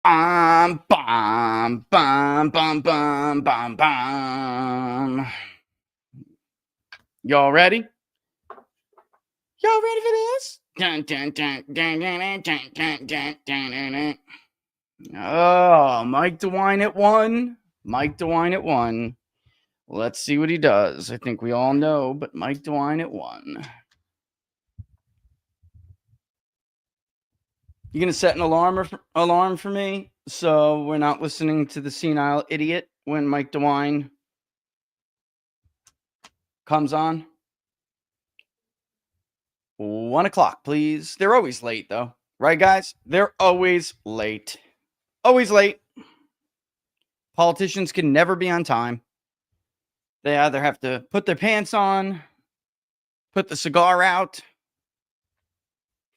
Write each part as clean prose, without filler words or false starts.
Bum, bum, bum, bum, bum, bum, bum. Y'all ready? Y'all ready for this? Dun, dun, dun, dun, dun, dun, dun, dun, dun, dun, dun. Oh, Mike DeWine at 1. Mike DeWine at 1. Let's see what he does. I think we all know, but Mike DeWine at 1. You gonna set an alarm for me so we're not listening to the senile idiot when Mike DeWine comes on? 1 o'clock, please. They're always late, though. Right, guys? They're always late. Always late. Politicians can never be on time. They either have to put their pants on, put the cigar out,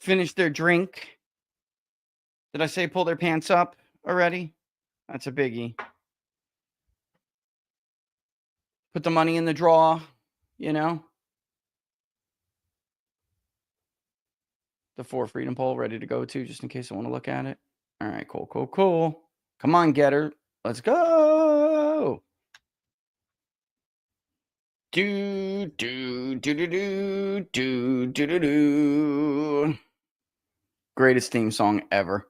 finish their drink. Did I say pull their pants up already? That's a biggie. Put the money in the drawer, you know? The 4 Freedom poll ready to go too, just in case I want to look at it. All right, cool. Come on, Getter. Let's go. Do. Greatest theme song ever.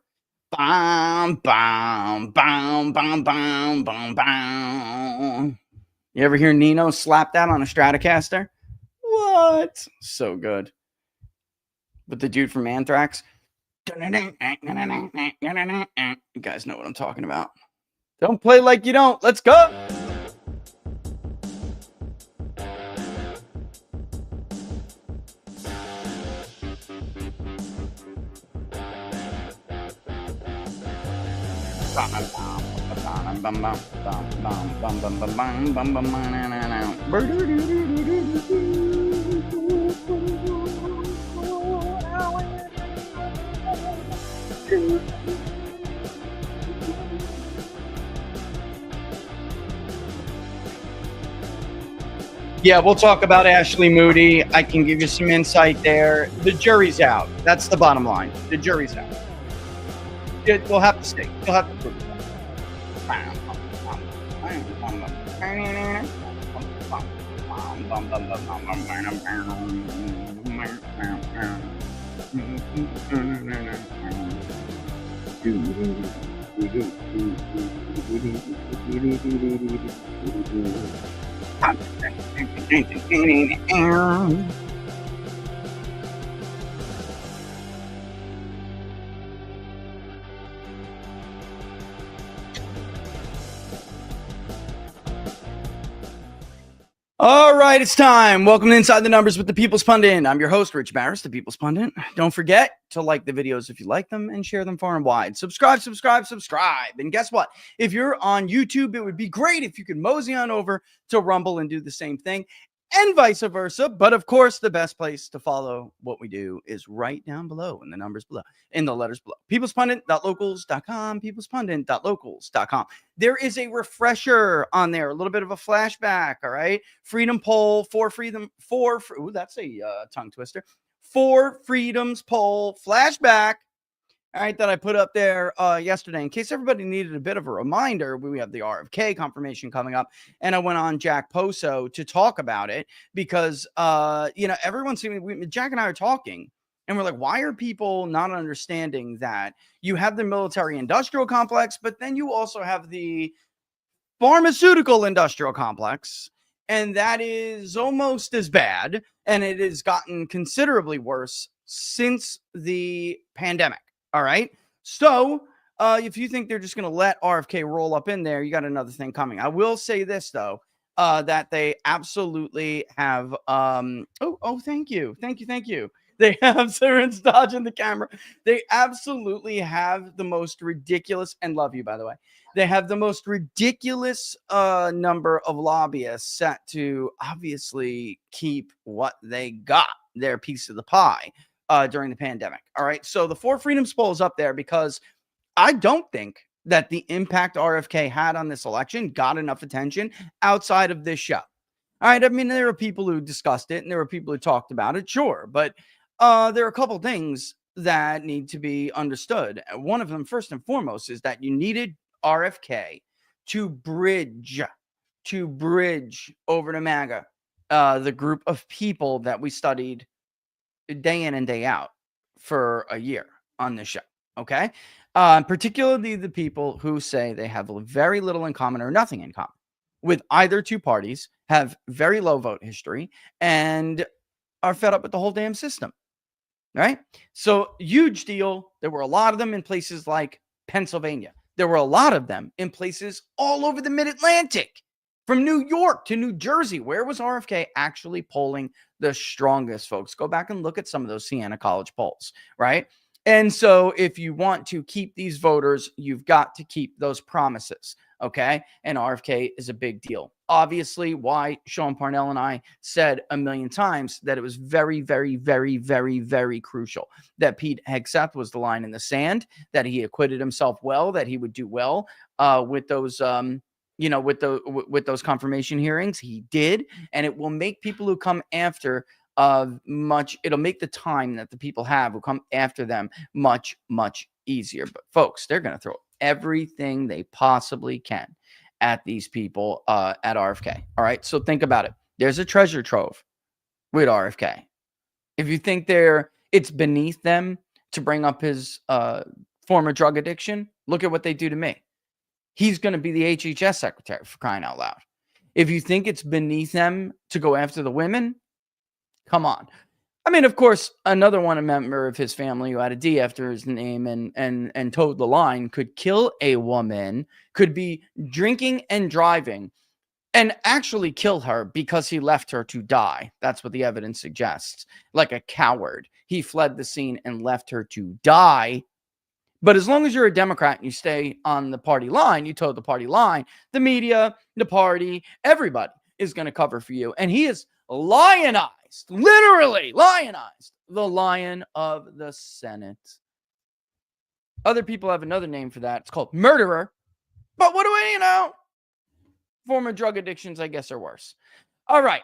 Bam, bam, bam, bam, bam, bam, bam. You ever hear Nino slap that on a Stratocaster? What? So good. With the dude from Anthrax. You guys know what I'm talking about. Don't play like you don't. Let's go. Yeah, we'll talk about Ashley Moody. I can give you some insight there. The jury's out. That's the bottom line. The jury's out. We'll have to see. You'll have to prove it. All right, it's time. Welcome to Inside the Numbers with the People's Pundit. I'm your host, Rich Barris, the People's Pundit. Don't forget to like the videos if you like them and share them far and wide. Subscribe. And guess what? If you're on YouTube, it would be great if you could mosey on over to Rumble and do the same thing, and vice versa. But of course, the best place to follow what we do is right down below in the numbers below, in the letters below. peoplespundit.locals.com, peoplespundit.locals.com. There is a refresher on there, a little bit of a flashback. All right. Freedom poll, that's a tongue twister. 4 Freedoms poll flashback. All right, that I put up there yesterday in case everybody needed a bit of a reminder. We have the RFK confirmation coming up, and I went on Jack Poso to talk about it because, everyone's seeing Jack and I are talking, and we're like, why are people not understanding that you have the military-industrial complex, but then you also have the pharmaceutical-industrial complex, and that is almost as bad, and it has gotten considerably worse since the pandemic. All right. So if you think they're just going to let RFK roll up in there, you got another thing coming. I will say this, though, that they absolutely have. Thank you. They have Sarah's dodging the camera. They absolutely have the most ridiculous, and love you, by the way. They have the most ridiculous number of lobbyists set to obviously keep what they got, their piece of the pie. During the pandemic. All right. So the 4 Freedoms poll is up there because I don't think that the impact RFK had on this election got enough attention outside of this show. All right. I mean, there are people who discussed it and there were people who talked about it. Sure. But there are a couple things that need to be understood. One of them, first and foremost, is that you needed RFK to bridge over to MAGA, the group of people that we studied day in and day out for a year on this show. Okay. Particularly the people who say they have very little in common or nothing in common with either two parties, have very low vote history, and are fed up with the whole damn system. Right? So, huge deal. There were a lot of them in places like Pennsylvania. There were a lot of them in places all over the mid-Atlantic, from New York to New Jersey. Where was RFK actually polling the strongest, folks? Go back and look at some of those Siena College polls, right? And so if you want to keep these voters, you've got to keep those promises, okay? And RFK is a big deal. Obviously, why Sean Parnell and I said a million times that it was very, very, very, very, very crucial that Pete Hegseth was the line in the sand, that he acquitted himself well, that he would do well with those with those confirmation hearings. He did, and it will make people who come after it'll make the time that the people have who come after them much, much easier. But folks, they're going to throw everything they possibly can at these people at RFK. All right. So think about it. There's a treasure trove with RFK. If you think it's beneath them to bring up his former drug addiction, look at what they do to me. He's going to be the HHS secretary, for crying out loud. If you think it's beneath them to go after the women, come on. I mean, of course, another one, a member of his family who had a D after his name and towed the line, could kill a woman, could be drinking and driving, and actually kill her because he left her to die. That's what the evidence suggests. Like a coward. He fled the scene and left her to die. But as long as you're a Democrat and you stay on the party line, you toe the party line, the media, the party, everybody is going to cover for you. And he is lionized, literally lionized, the Lion of the Senate. Other people have another name for that. It's called murderer. But what do we, former drug addictions, I guess, are worse. All right.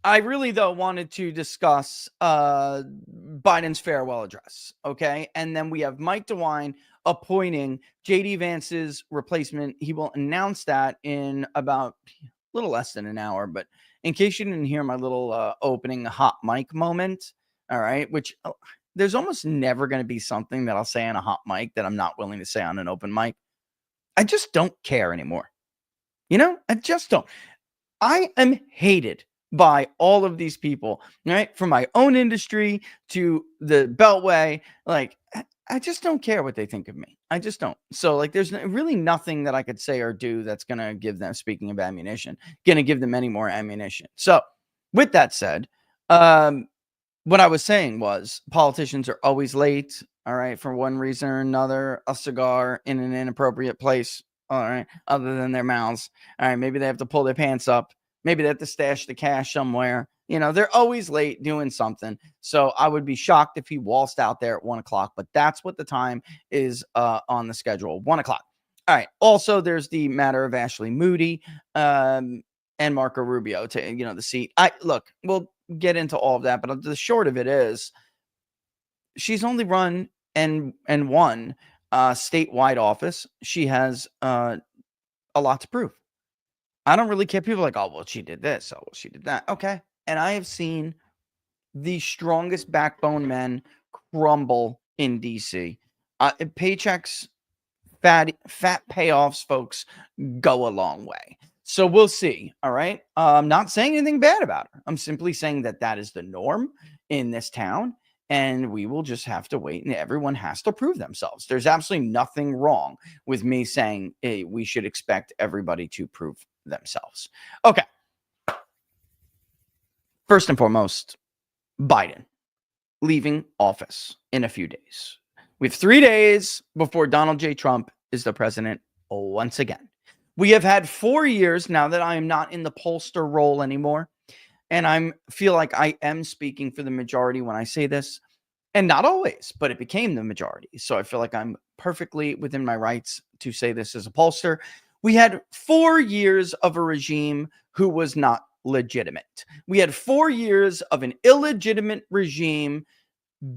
I really, though, wanted to discuss Biden's farewell address, okay? And then we have Mike DeWine appointing JD Vance's replacement. He will announce that in about a little less than an hour. But in case you didn't hear my little opening hot mic moment, all right, which there's almost never going to be something that I'll say on a hot mic that I'm not willing to say on an open mic. I just don't care anymore. I just don't. I am hated by all of these people, right? From my own industry to the Beltway. Like, I just don't care what they think of me. I just don't. So, like, there's really nothing that I could say or do that's going to give them, speaking of ammunition, going to give them any more ammunition. So, with that said, what I was saying was politicians are always late, all right, for one reason or another. A cigar in an inappropriate place, all right, other than their mouths. All right, maybe they have to pull their pants up. Maybe they have to stash the cash somewhere. They're always late doing something. So I would be shocked if he waltzed out there at 1 o'clock, but that's what the time is on the schedule, 1 o'clock. All right. Also, there's the matter of Ashley Moody and Marco Rubio to, the seat. We'll get into all of that, but the short of it is she's only run and won statewide office. She has a lot to prove. I don't really care. People are like, oh, well, she did this. Oh, well, she did that. Okay. And I have seen the strongest backbone men crumble in D.C. Paychecks, fat payoffs, folks, go a long way. So we'll see. All right. I'm not saying anything bad about her. I'm simply saying that is the norm in this town. And we will just have to wait, and everyone has to prove themselves. There's absolutely nothing wrong with me saying, hey, we should expect everybody to prove themselves. Okay. First and foremost, Biden leaving office in a few days. We have 3 days before Donald J. Trump is the president once again. We have had 4 years now that I am not in the pollster role anymore. And I feel like I am speaking for the majority when I say this, and not always, but it became the majority. So I feel like I'm perfectly within my rights to say this as a pollster. We had 4 years of a regime who was not legitimate. We had 4 years of an illegitimate regime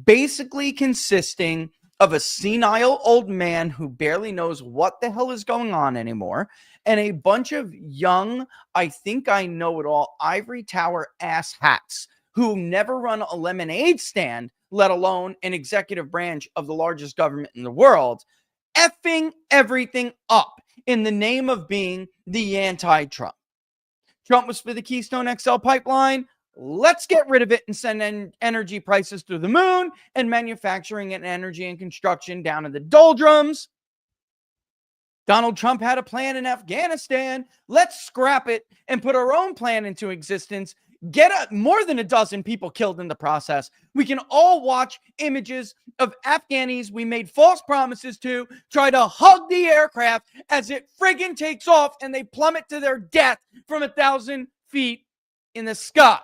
basically consisting of a senile old man who barely knows what the hell is going on anymore, and a bunch of young, I think I know it all, ivory tower ass hats who never run a lemonade stand, let alone an executive branch of the largest government in the world, effing everything up in the name of being the anti-Trump. Trump was for the Keystone XL pipeline. Let's get rid of it and send energy prices through the moon and manufacturing and energy and construction down in the doldrums. Donald Trump had a plan in Afghanistan. Let's scrap it and put our own plan into existence. Get more than a dozen people killed in the process. We can all watch images of Afghanis we made false promises to try to hug the aircraft as it friggin' takes off and they plummet to their death from 1,000 feet in the sky.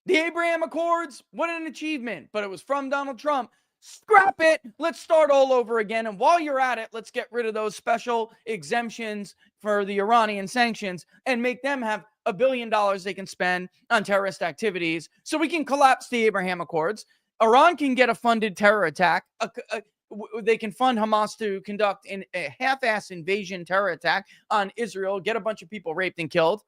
The Abraham Accords, what an achievement, but it was from Donald Trump. Scrap it. Let's start all over again. And while you're at it, let's get rid of those special exemptions for the Iranian sanctions and make them have $1 billion they can spend on terrorist activities so we can collapse the Abraham Accords. Iran can get a funded terror attack. They can fund Hamas to conduct a half-ass invasion terror attack on Israel, get a bunch of people raped and killed.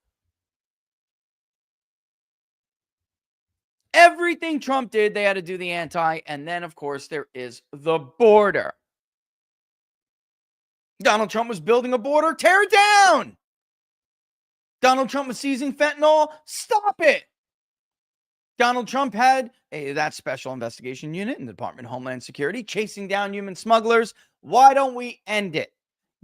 Everything Trump did, they had to do the anti. And then, of course, there is the border. Donald Trump was building a border. Tear it down. Donald Trump was seizing fentanyl. Stop it. Donald Trump had that special investigation unit in the Department of Homeland Security chasing down human smugglers. Why don't we end it?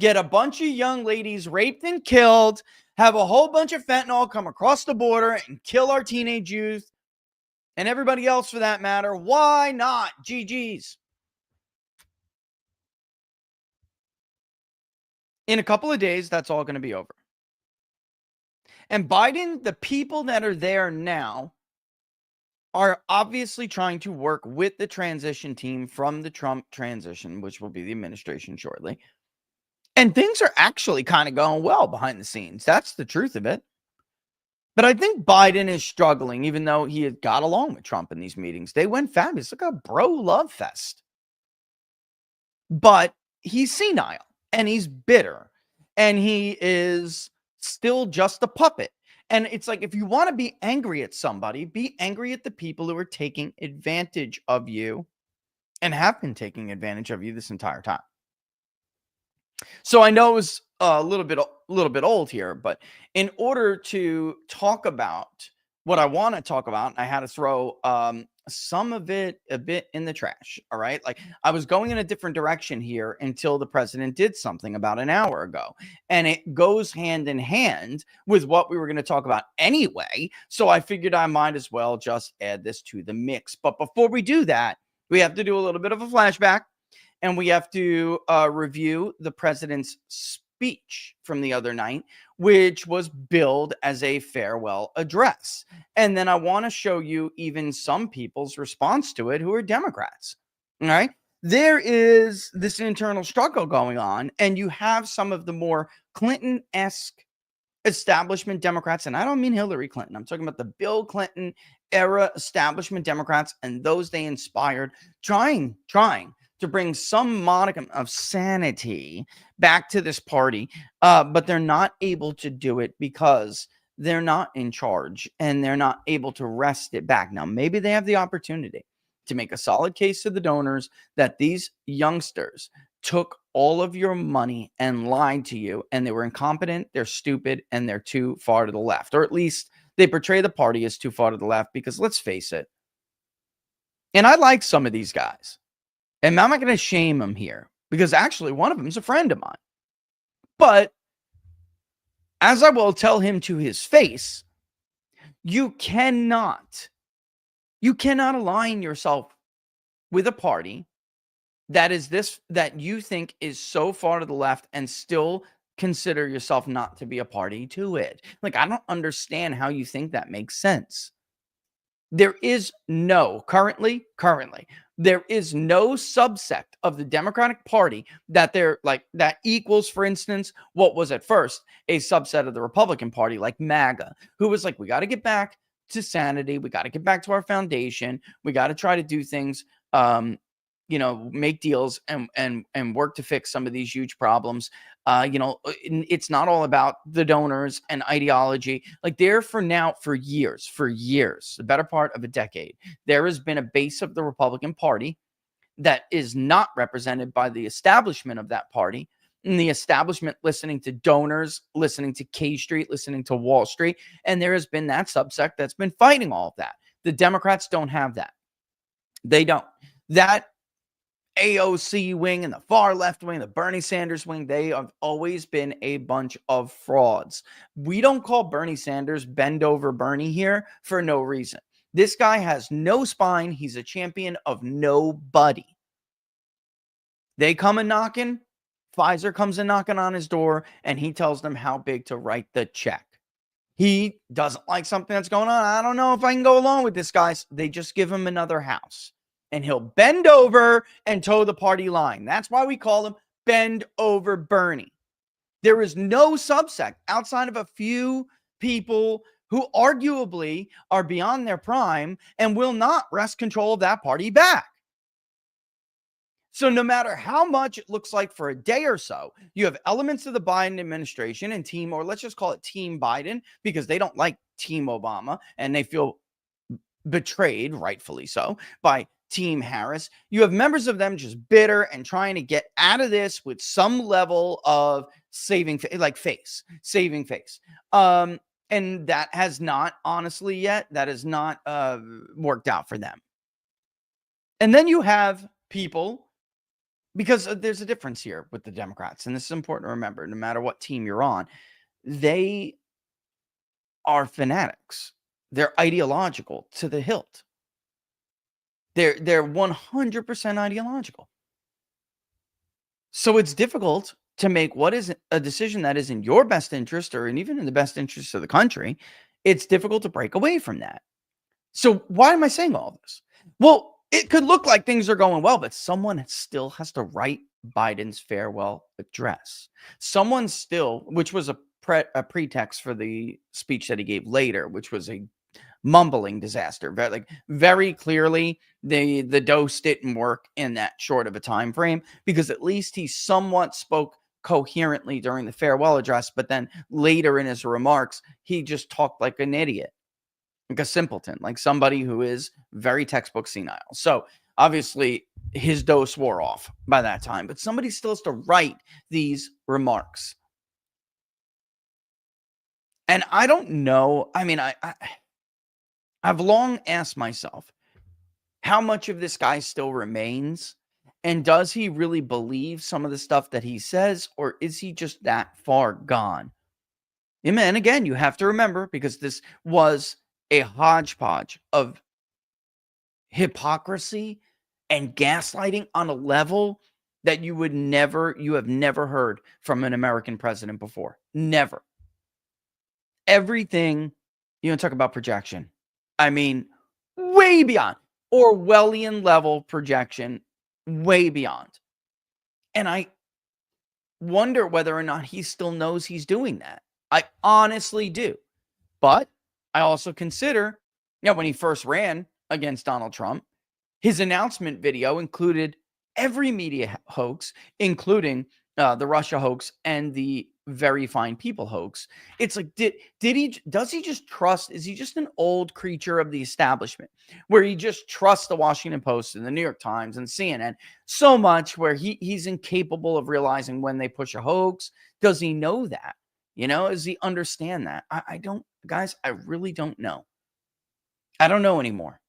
Get a bunch of young ladies raped and killed, have a whole bunch of fentanyl come across the border and kill our teenage youth. And everybody else for that matter. Why not? GG's. In a couple of days, that's all going to be over. And Biden, the people that are there now, are obviously trying to work with the transition team from the Trump transition, which will be the administration shortly. And things are actually kind of going well behind the scenes. That's the truth of it. But I think Biden is struggling, even though he had got along with Trump in these meetings. They went fabulous. Like a bro love fest. But he's senile and he's bitter and he is still just a puppet. And it's like, if you want to be angry at somebody, be angry at the people who are taking advantage of you and have been taking advantage of you this entire time. So I know it was a little bit old here, but in order to talk about what I want to talk about, I had to throw some of it a bit in the trash. All right. Like I was going in a different direction here until the president did something about an hour ago, and it goes hand in hand with what we were going to talk about anyway. So I figured I might as well just add this to the mix. But before we do that, we have to do a little bit of a flashback. And we have to review the president's speech from the other night, which was billed as a farewell address. And then I want to show you even some people's response to it who are Democrats. All right. There is this internal struggle going on, and you have some of the more Clinton-esque establishment Democrats, and I don't mean Hillary Clinton. I'm talking about the Bill Clinton era establishment Democrats and those they inspired, trying to bring some modicum of sanity back to this party, but they're not able to do it because they're not in charge and they're not able to wrest it back. Now, maybe they have the opportunity to make a solid case to the donors that these youngsters took all of your money and lied to you, and they were incompetent, they're stupid, and they're too far to the left. Or at least they portray the party as too far to the left, because let's face it, and I like some of these guys. And I'm not going to shame him here because actually one of them is a friend of mine. But as I will tell him to his face, you cannot align yourself with a party that you think is so far to the left and still consider yourself not to be a party to it. Like, I don't understand how you think that makes sense. There is currently, there is no subsect of the Democratic Party that equals, for instance, what was at first a subset of the Republican Party, like Maga, who was like, we got to get back to sanity. We got to get back to our foundation. We got to try to do things, make deals and work to fix some of these huge problems. It's not all about the donors and ideology. Like there for years, the better part of a decade, there has been a base of the Republican Party that is not represented by the establishment of that party. And the establishment listening to donors, listening to K Street, listening to Wall Street. And there has been that subsect that's been fighting all of that. The Democrats don't have that. They don't. That AOC wing and the far left wing, the Bernie Sanders wing, they have always been a bunch of frauds. We don't call Bernie Sanders bend over Bernie here for no reason. This guy has no spine. He's a champion of nobody. They come and knocking. Pfizer comes and knocking on his door, and he tells them how big to write the check. He doesn't like something that's going on. I don't know if I can go along with this, guys. They just give him another house, and he'll bend over and toe the party line. That's why we call him Bend Over Bernie. There is no subsect outside of a few people who arguably are beyond their prime and will not wrest control of that party back. So no matter how much it looks like for a day or so, you have elements of the Biden administration and team, or let's just call it Team Biden, because they don't like Team Obama and they feel betrayed, rightfully so, by Team Harris. You have members of them just bitter and trying to get out of this with some level of saving face. And that has not, honestly, yet, that has not worked out for them. And then you have people, because there's a difference here with the Democrats, and this is important to remember, no matter what team you're on, they are fanatics. They're ideological to the hilt. They're 100% ideological. So it's difficult to make what is a decision that is in your best interest or even in the best interest of the country. It's difficult to break away from that. So why am I saying all this? Well, it could look like things are going well, but someone still has to write Biden's farewell address. Someone still, which was a pretext for the speech that he gave later, which was a mumbling disaster. Very clearly, the dose didn't work in that short of a time frame, because at least he somewhat spoke coherently during the farewell address, but then later in his remarks, he just talked like an idiot. Like a simpleton, like somebody who is very textbook senile. So obviously his dose wore off by that time, but somebody still has to write these remarks. And I don't know. I mean, I've long asked myself, how much of this guy still remains? And does he really believe some of the stuff that he says, or is he just that far gone? And again, you have to remember, because this was a hodgepodge of hypocrisy and gaslighting on a level that you have never heard from an American president before. Never. Everything, talk about projection. I mean, way beyond. Orwellian level projection, way beyond. And I wonder whether or not he still knows he's doing that. I honestly do. But I also consider, when he first ran against Donald Trump, his announcement video included every media hoax, including the Russia hoax and the Very Fine People hoax. It's like, does he just trust? Is he just an old creature of the establishment where he just trusts the Washington Post and the New York Times and CNN so much where he's incapable of realizing when they push a hoax? Does he know that? Does he understand that? I don't, guys, I really don't know. I don't know anymore.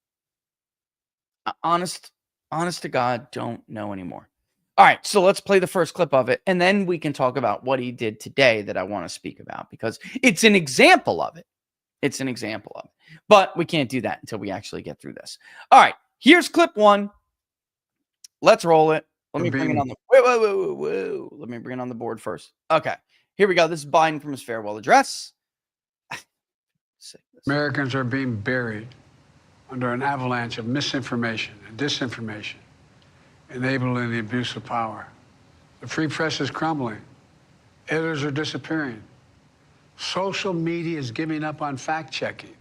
Honest to God, don't know anymore. All right, so let's play the first clip of it, and then we can talk about what he did today that I want to speak about, because it's an example of it. But we can't do that until we actually get through this. All right, here's clip one. Let's roll it. Let me bring it on the whoa. Let me bring it on the board first. Okay, here we go. This is Biden from his farewell address. Americans are being buried under an avalanche of misinformation and disinformation, enabling the abuse of power. The free press is crumbling. Editors are disappearing. Social media is giving up on fact-checking.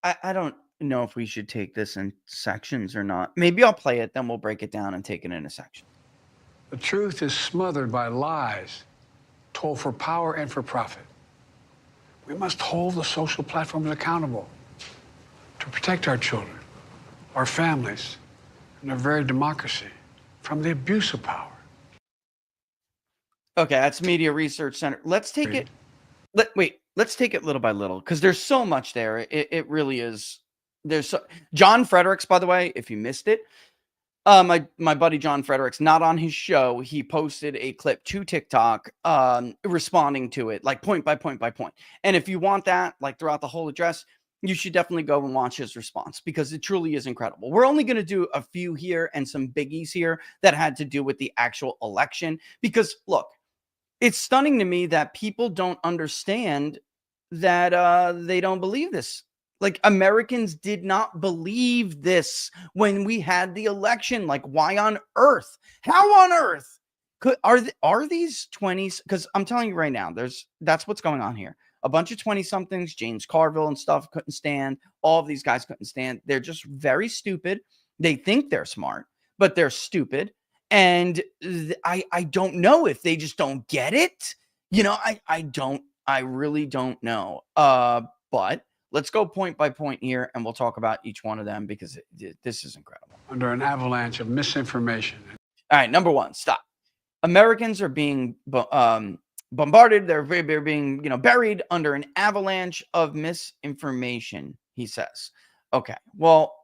I don't know if we should take this in sections or not. Maybe I'll play it, then we'll break it down and take it in a section. The truth is smothered by lies told for power and for profit. We must hold the social platforms accountable to protect our children, our families, and our very democracy from the abuse of power. Okay, that's Media Research Center. Let's take it. Let's take it little by little because there's so much there. It really is. There's John Fredericks, by the way, if you missed it. My buddy John Fredericks, not on his show, he posted a clip to TikTok responding to it, like point by point by point. And if you want that, like throughout the whole address, you should definitely go and watch his response because it truly is incredible. We're only going to do a few here and some biggies here that had to do with the actual election. Because look, it's stunning to me that people don't understand that they don't believe this. Like, Americans did not believe this when we had the election. Like, why on earth? How on earth are these 20s? Because I'm telling you right now, that's what's going on here. A bunch of 20-somethings, James Carville and stuff, couldn't stand. All of these guys couldn't stand. They're just very stupid. They think they're smart, but they're stupid. And I don't know if they just don't get it. You know, I really don't know. But let's go point by point here, and we'll talk about each one of them because this is incredible. Under an avalanche of misinformation. All right, number one, stop. Americans are being bombarded. They're being, buried under an avalanche of misinformation, he says. Okay, well,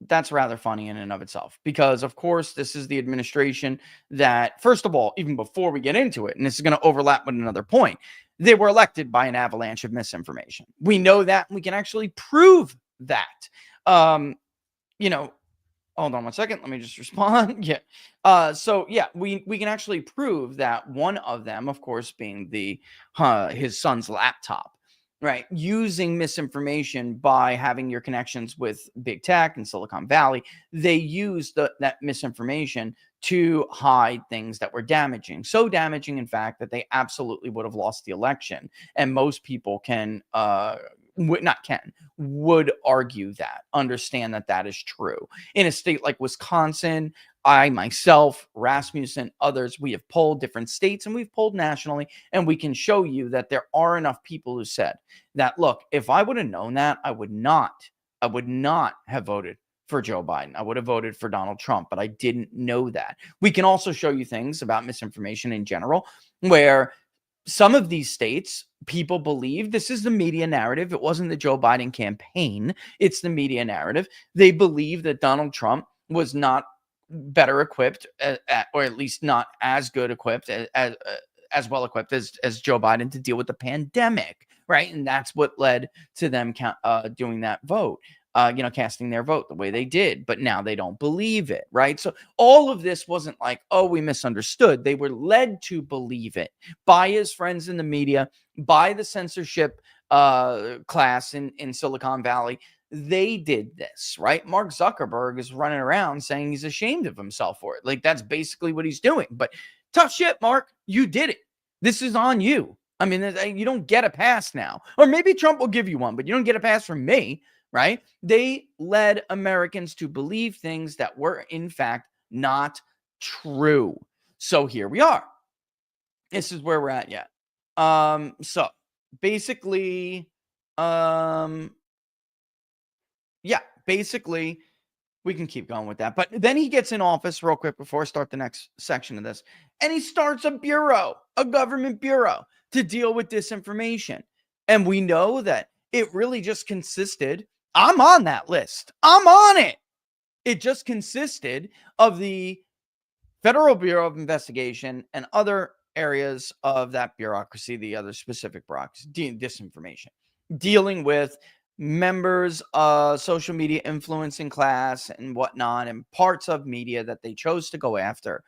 that's rather funny in and of itself because, of course, this is the administration that, first of all, even before we get into it, and this is going to overlap with another point, they were elected by an avalanche of misinformation. We know that, and we can actually prove that. Hold on one second. Let me just respond. Yeah. So yeah, we can actually prove that one of them, of course, being his son's laptop, right? Using misinformation by having your connections with big tech and Silicon Valley, they used that misinformation to hide things that were damaging. So damaging, in fact, that they absolutely would have lost the election. And most people would argue that, understand that is true. In a state like Wisconsin, I myself, Rasmussen, others, we have polled different states and we've polled nationally, and we can show you that there are enough people who said that, look, if I would have known that, I would not have voted for Joe Biden. I would have voted for Donald Trump, but I didn't know that. We can also show you things about misinformation in general, where some of these states, people believe this is the media narrative. It wasn't the Joe Biden campaign. It's the media narrative. They believe that Donald Trump was not better equipped, or at least not as good equipped, as well equipped as Joe Biden to deal with the pandemic, right? And that's what led to them doing that vote. Casting their vote the way they did, but now they don't believe it, right? So all of this wasn't like, oh, we misunderstood. They were led to believe it by his friends in the media, by the censorship class in Silicon Valley. They did this, right? Mark Zuckerberg is running around saying he's ashamed of himself for it. Like, that's basically what he's doing. But tough shit, Mark. You did it. This is on you. I mean, you don't get a pass now. Or maybe Trump will give you one, but you don't get a pass from me. Right? They led Americans to believe things that were, in fact, not true. So here we are. This is where we're at yet. So basically, basically, we can keep going with that. But then he gets in office real quick before I start the next section of this, and he starts a government bureau to deal with disinformation. And we know that it really just consisted. I'm on that list. I'm on it. It just consisted of the Federal Bureau of Investigation and other areas of that bureaucracy, the other specific bureaucracy, disinformation, dealing with members of social media influencing class and whatnot, and parts of media that they chose to go after.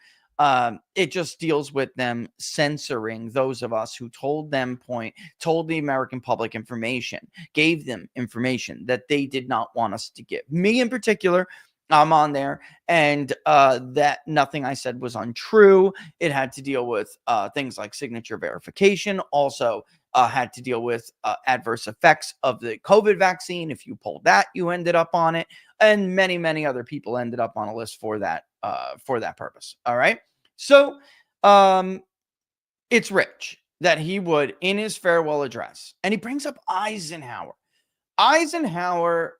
It just deals with them censoring those of us who told the American public information, gave them information that they did not want us to give. Me in particular, I'm on there, and that nothing I said was untrue. It had to deal with things like signature verification, also had to deal with adverse effects of the COVID vaccine. If you pulled that, you ended up on it. And many, many other people ended up on a list for that purpose. All right. So it's rich that he would, in his farewell address, and he brings up Eisenhower. Eisenhower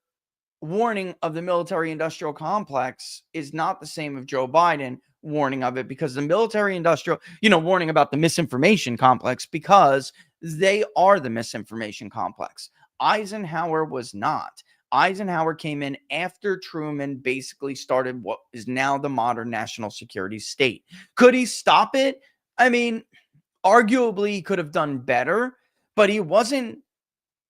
warning of the military industrial complex is not the same of Joe Biden warning of it, because the military industrial, warning about the misinformation complex, because they are the misinformation complex. Eisenhower was not. Eisenhower came in after Truman basically started what is now the modern national security state. Could he stop it? I mean, arguably he could have done better, but he wasn't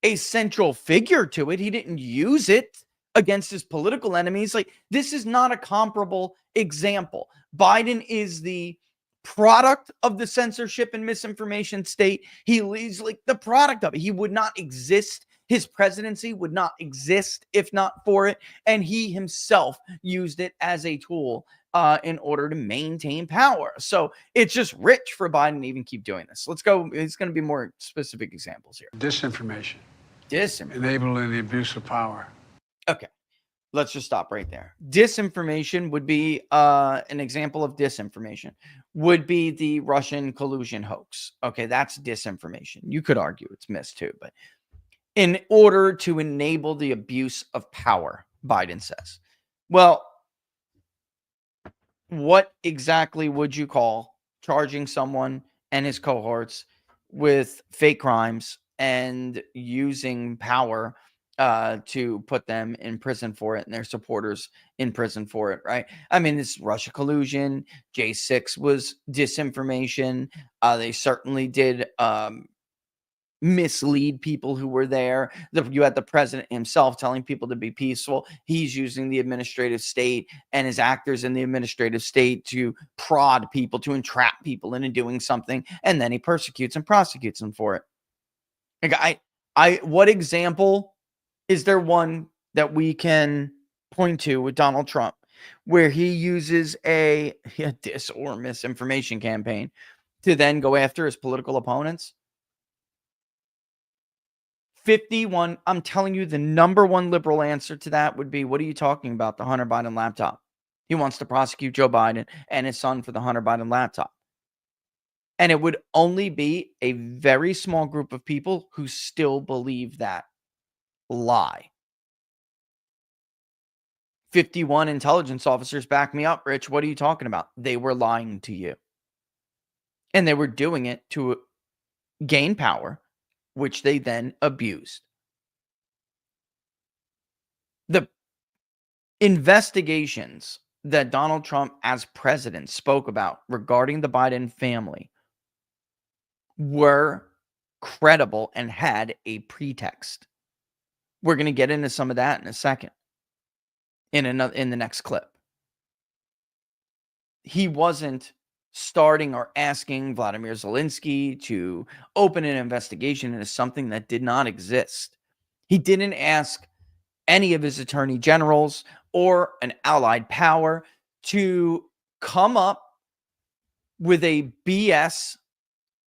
a central figure to it. He didn't use it against his political enemies. Like, this is not a comparable example. Biden is the product of the censorship and misinformation state. He's like the product of it. He would not exist. His presidency would not exist if not for it. And he himself used it as a tool in order to maintain power. So it's just rich for Biden to even keep doing this. Let's go. It's going to be more specific examples here. Disinformation. Enabling the abuse of power. Okay. Let's just stop right there. Disinformation would be an example of disinformation would be the Russian collusion hoax. Okay, that's disinformation. You could argue it's missed too, but in order to enable the abuse of power, Biden says. Well, what exactly would you call charging someone and his cohorts with fake crimes and using power to put them in prison for it and their supporters in prison for it, right? I mean, this Russia collusion, J6 was disinformation. They certainly did mislead people who were there. You had the president himself telling people to be peaceful. He's using the administrative state and his actors in the administrative state to prod people, to entrap people into doing something, and then he persecutes and prosecutes them for it. Like, what example is there one that we can point to with Donald Trump where he uses a dis or misinformation campaign to then go after his political opponents? 51, I'm telling you, the number one liberal answer to that would be, what are you talking about? The Hunter Biden laptop. He wants to prosecute Joe Biden and his son for the Hunter Biden laptop. And it would only be a very small group of people who still believe that lie. 51 intelligence officers back me up, Rich. What are you talking about? They were lying to you. And they were doing it to gain power, which they then abused. The investigations that Donald Trump as president spoke about regarding the Biden family were credible and had a pretext. We're going to get into some of that in a second, in the next clip. He wasn't starting or asking Vladimir Zelensky to open an investigation into something that did not exist. He didn't ask any of his attorney generals or an allied power to come up with a BS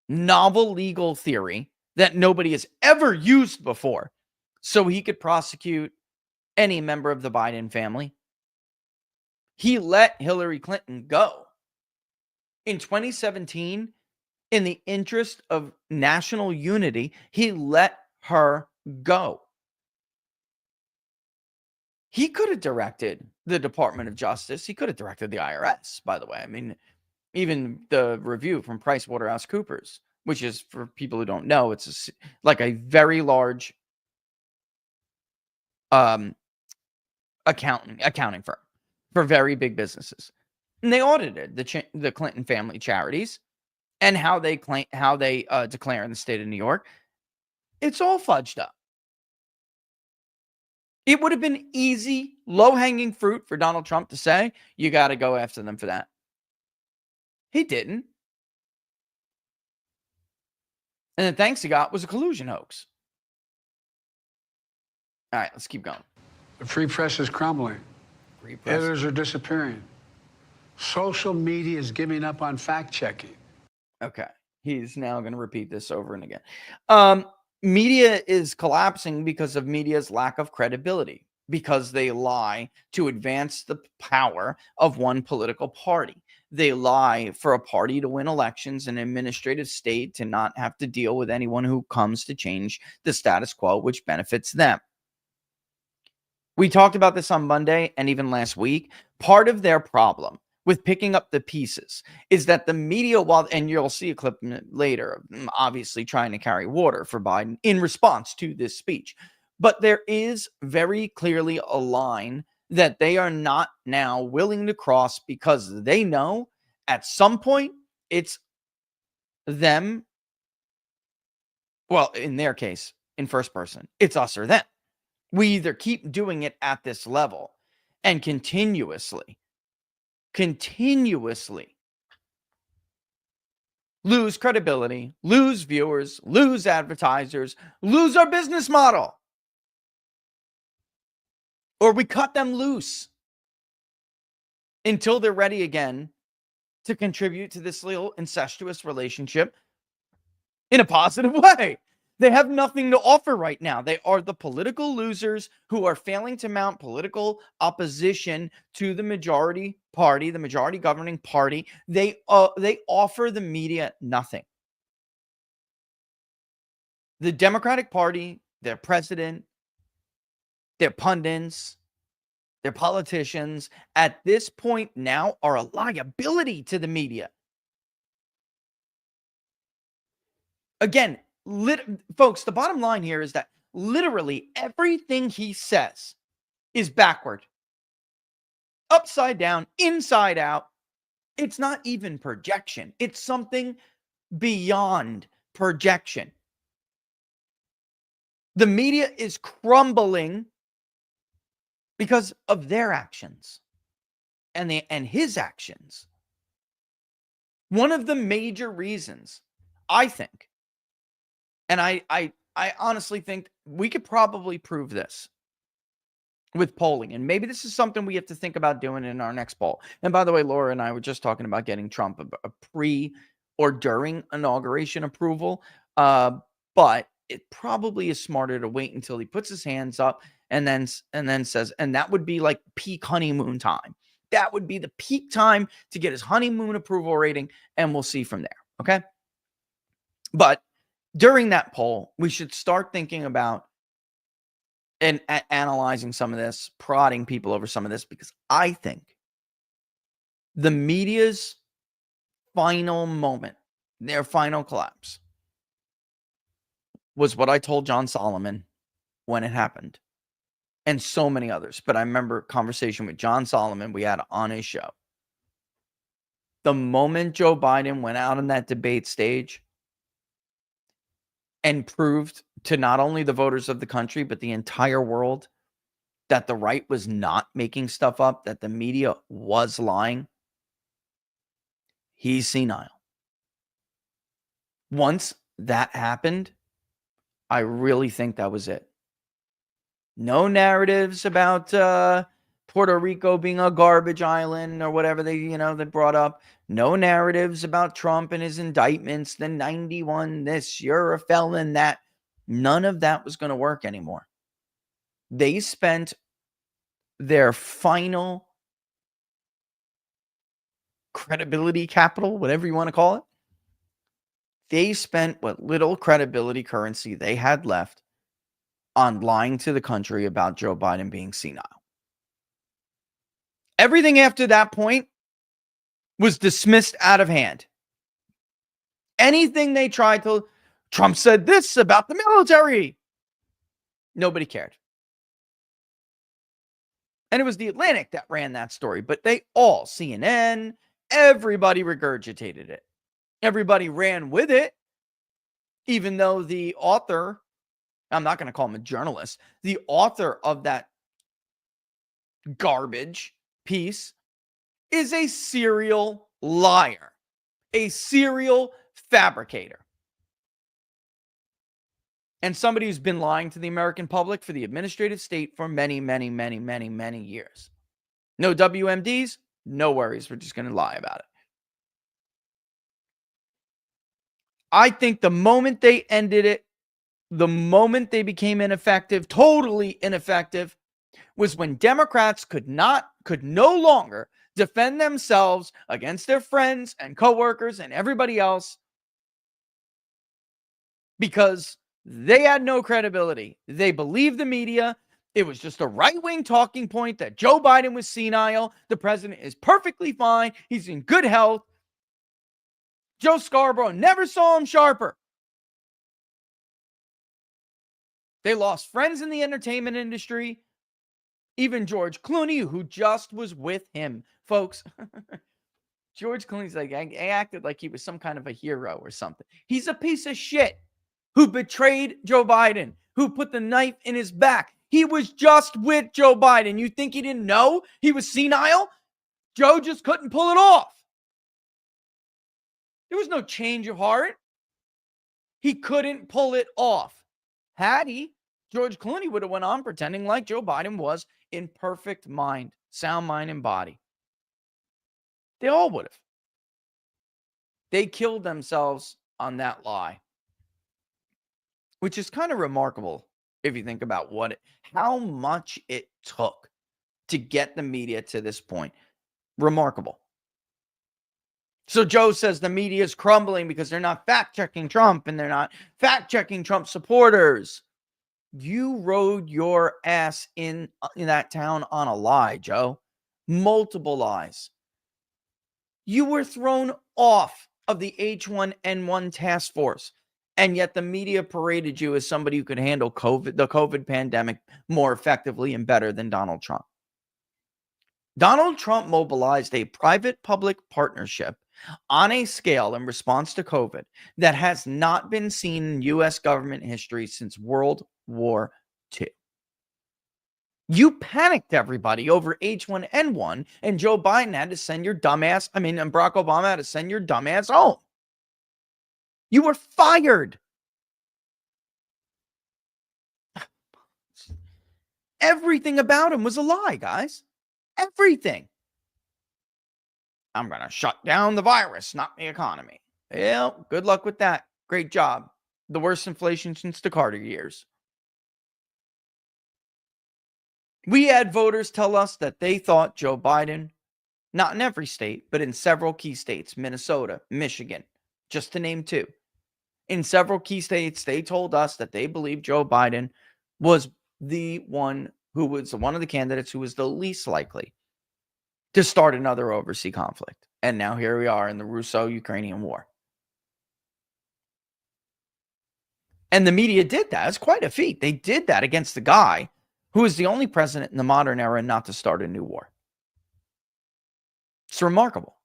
novel legal theory that nobody has ever used before so he could prosecute any member of the Biden family. He let Hillary Clinton go. In 2017, in the interest of national unity, he let her go. He could have directed the Department of Justice. He could have directed the IRS, by the way. I mean, even the review from PricewaterhouseCoopers, which is, for people who don't know, it's like a very large accounting firm for very big businesses. And they audited the Clinton family charities and how they declare in the state of New York. It's all fudged up. It would have been easy, low-hanging fruit for Donald Trump to say, you got to go after them for that. He didn't. And the thanks he got was a collusion hoax. All right, let's keep going. The free press is crumbling. Editors are disappearing. Social media is giving up on fact-checking. Okay. He's now going to repeat this over and again. Media is collapsing because of media's lack of credibility, because they lie to advance the power of one political party. They lie for a party to win elections, an administrative state to not have to deal with anyone who comes to change the status quo, which benefits them. We talked about this on Monday and even last week. Part of their problem with picking up the pieces is that the media, and you'll see a clip later of them obviously trying to carry water for Biden in response to this speech. But there is very clearly a line that they are not now willing to cross, because they know at some point it's them. Well, in their case, in first person, it's us or them. We either keep doing it at this level and continuously lose credibility, lose viewers, lose advertisers, lose our business model, or we cut them loose until they're ready again to contribute to this little incestuous relationship in a positive way. They have nothing to offer right now. They are the political losers who are failing to mount political opposition to the majority party, the majority governing party. They offer the media nothing. The Democratic Party, their president, their pundits, their politicians, at this point now are a liability to the media. Again, folks, the bottom line here is that literally everything he says is backward, upside down, inside out. It's not even projection. It's something beyond projection. The media is crumbling because of their actions and his actions. One of the major reasons, I think, and I honestly think we could probably prove this with polling. And maybe this is something we have to think about doing in our next poll. And by the way, Laura and I were just talking about getting Trump a pre or during inauguration approval. But it probably is smarter to wait until he puts his hands up and then says, and that would be like peak honeymoon time. That would be the peak time to get his honeymoon approval rating. And we'll see from there. Okay. But during that poll, we should start thinking about and analyzing some of this, prodding people over some of this, because I think the media's final moment, their final collapse, was what I told John Solomon when it happened, and so many others. But I remember a conversation with John Solomon we had on his show. The moment Joe Biden went out on that debate stage and proved to not only the voters of the country, but the entire world, that the right was not making stuff up, that the media was lying, he's senile. Once that happened, I really think that was it. No narratives about Puerto Rico being a garbage island or whatever they brought up. No narratives about Trump and his indictments, the 91 this, you're a felon, that. None of that was going to work anymore. They spent their final credibility capital, whatever you want to call it. They spent what little credibility currency they had left on lying to the country about Joe Biden being senile. Everything after that point was dismissed out of hand. Anything they tried to, Trump said this about the military. Nobody cared. And it was The Atlantic that ran that story, but they all, CNN, everybody regurgitated it. Everybody ran with it, even though the author, I'm not going to call him a journalist, the author of that garbage piece is a serial liar, a serial fabricator, and somebody who's been lying to the American public for the administrative state for many, many, many, many, many years. No WMDs, no worries. We're just going to lie about it. I think the moment they ended it, the moment they became ineffective, totally ineffective, was when Democrats could no longer defend themselves against their friends and coworkers and everybody else because they had no credibility. They believed the media. It was just a right-wing talking point that Joe Biden was senile. The president is perfectly fine. He's in good health. Joe Scarborough never saw him sharper. They lost friends in the entertainment industry. Even George Clooney, who just was with him. Folks, George Clooney's like, I acted like he was some kind of a hero or something. He's a piece of shit who betrayed Joe Biden, who put the knife in his back. He was just with Joe Biden. You think he didn't know he was senile? Joe just couldn't pull it off. There was no change of heart. He couldn't pull it off. Had he, George Clooney would have went on pretending like Joe Biden was in perfect mind, sound mind and body. They all would have. They killed themselves on that lie, which is kind of remarkable if you think about how much it took to get the media to this point. Remarkable. So Joe says the media is crumbling because they're not fact-checking Trump and they're not fact-checking Trump supporters. You rode your ass in that town on a lie, Joe. Multiple lies. You were thrown off of the H1N1 task force, and yet the media paraded you as somebody who could handle the COVID pandemic more effectively and better than Donald Trump. Donald Trump mobilized a private-public partnership on a scale in response to COVID that has not been seen in U.S. government history since World War II. You panicked everybody over H1N1, and Joe Biden had to send your dumbass, and Barack Obama had to send your dumbass home. You were fired. Everything about him was a lie, guys. Everything. I'm going to shut down the virus, not the economy. Well, good luck with that. Great job. The worst inflation since the Carter years. We had voters tell us that they thought Joe Biden, not in every state, but in several key states, Minnesota, Michigan, just to name two. In several key states, they told us that they believed Joe Biden was the one who was one of the candidates who was the least likely to start another overseas conflict. And now here we are in the Russo-Ukrainian war. And the media did that. It's quite a feat. They did that against the guy who is the only president in the modern era not to start a new war. It's remarkable.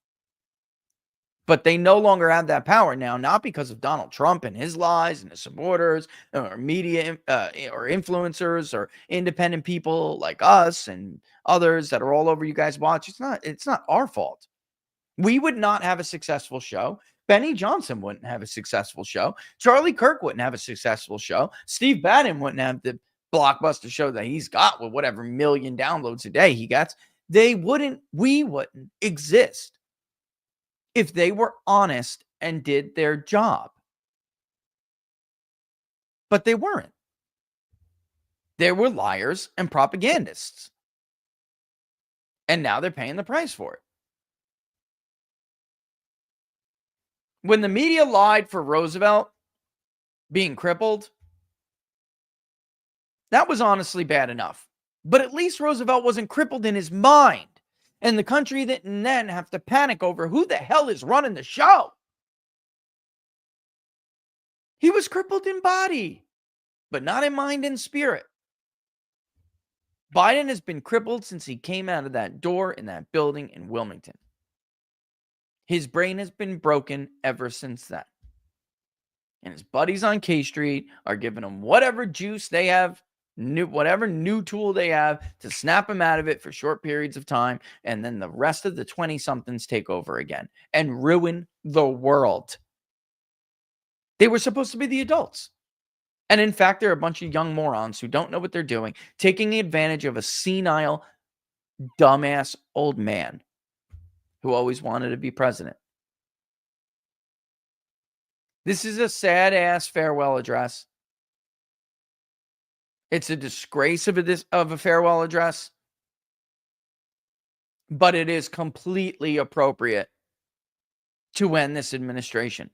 But they no longer have that power now, not because of Donald Trump and his lies and his supporters or media or influencers or independent people like us and others that are all over you guys watch. It's not our fault. We would not have a successful show. Benny Johnson wouldn't have a successful show. Charlie Kirk wouldn't have a successful show. Steve Bannon wouldn't have the blockbuster show that he's got with whatever million downloads a day he gets. We wouldn't exist if they were honest and did their job. But they weren't. They were liars and propagandists. And now they're paying the price for it. When the media lied for Roosevelt being crippled, that was honestly bad enough. But at least Roosevelt wasn't crippled in his mind. And the country didn't then have to panic over who the hell is running the show. He was crippled in body, but not in mind and spirit. Biden has been crippled since he came out of that door in that building in Wilmington. His brain has been broken ever since then. And his buddies on K Street are giving him whatever juice they have, whatever new tool they have to snap him out of it for short periods of time. And then the rest of the 20-somethings take over again and ruin the world. They were supposed to be the adults. And in fact, they're a bunch of young morons who don't know what they're doing, taking advantage of a senile, dumbass old man who always wanted to be president. This is a sad-ass farewell address. It's a disgrace of a farewell address, but it is completely appropriate to end this administration.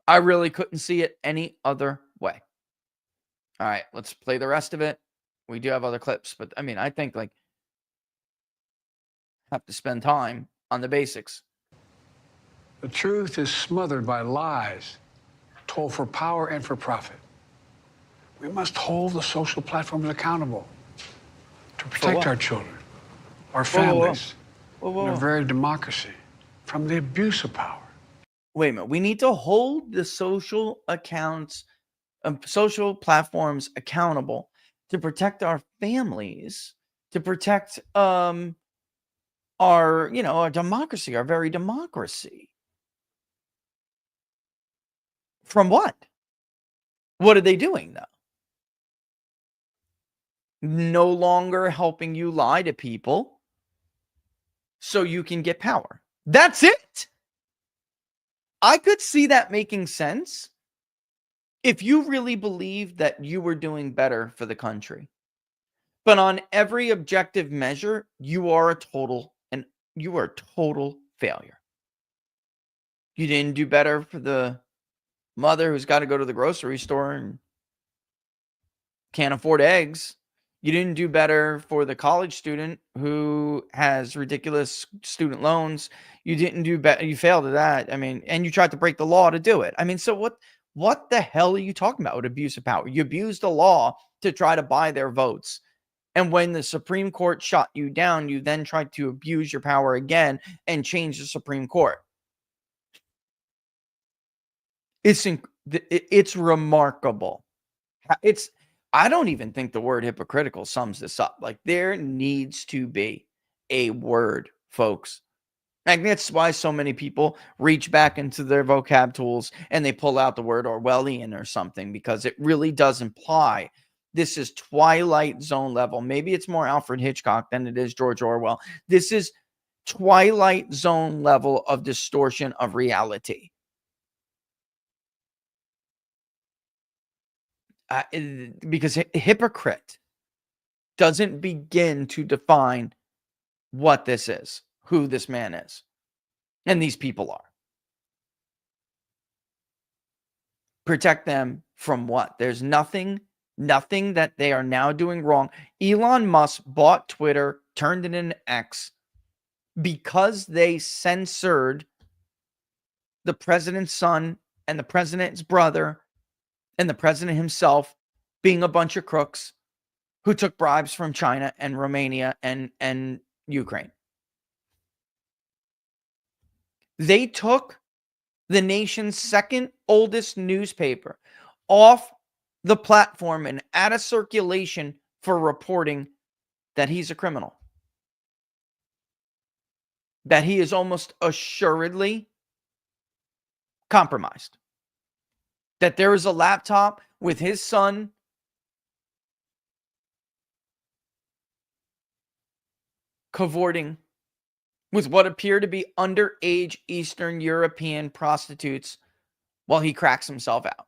I really couldn't see it any other way. All right, let's play the rest of it. We do have other clips, but I mean, I think like have to spend time on the basics. The truth is smothered by lies told for power and for profit. We must hold the social platforms accountable to protect our children, our families, and our very democracy from the abuse of power. Wait a minute. We need to hold the social accounts, social platforms accountable to protect our families, to protect our, our democracy, our very democracy. From what? What are they doing, though? No longer helping you lie to people so you can get power. That's it. I could see that making sense if you really believed that you were doing better for the country. But on every objective measure, you are a total failure. You didn't do better for the mother who's got to go to the grocery store and can't afford eggs. You didn't do better for the college student who has ridiculous student loans. You didn't do better. You failed at that. I mean, and you tried to break the law to do it. I mean, so what the hell are you talking about with abuse of power? You abused the law to try to buy their votes. And when the Supreme Court shot you down, you then tried to abuse your power again and change the Supreme Court. It's remarkable. I don't even think the word hypocritical sums this up. Like, there needs to be a word, folks. And that's why so many people reach back into their vocab tools and they pull out the word Orwellian or something, because it really does imply this is Twilight Zone level. Maybe it's more Alfred Hitchcock than it is George Orwell. This is Twilight Zone level of distortion of reality. Because hypocrite doesn't begin to define what this is, who this man is, and these people are. Protect them from what? There's nothing that they are now doing wrong. Elon Musk bought Twitter, turned it into X, because they censored the president's son and the president's brother and the president himself being a bunch of crooks who took bribes from China and Romania and Ukraine. They took the nation's second oldest newspaper off the platform and out of circulation for reporting that he's a criminal. That he is almost assuredly compromised. That there is a laptop with his son cavorting with what appear to be underage Eastern European prostitutes while he cracks himself out.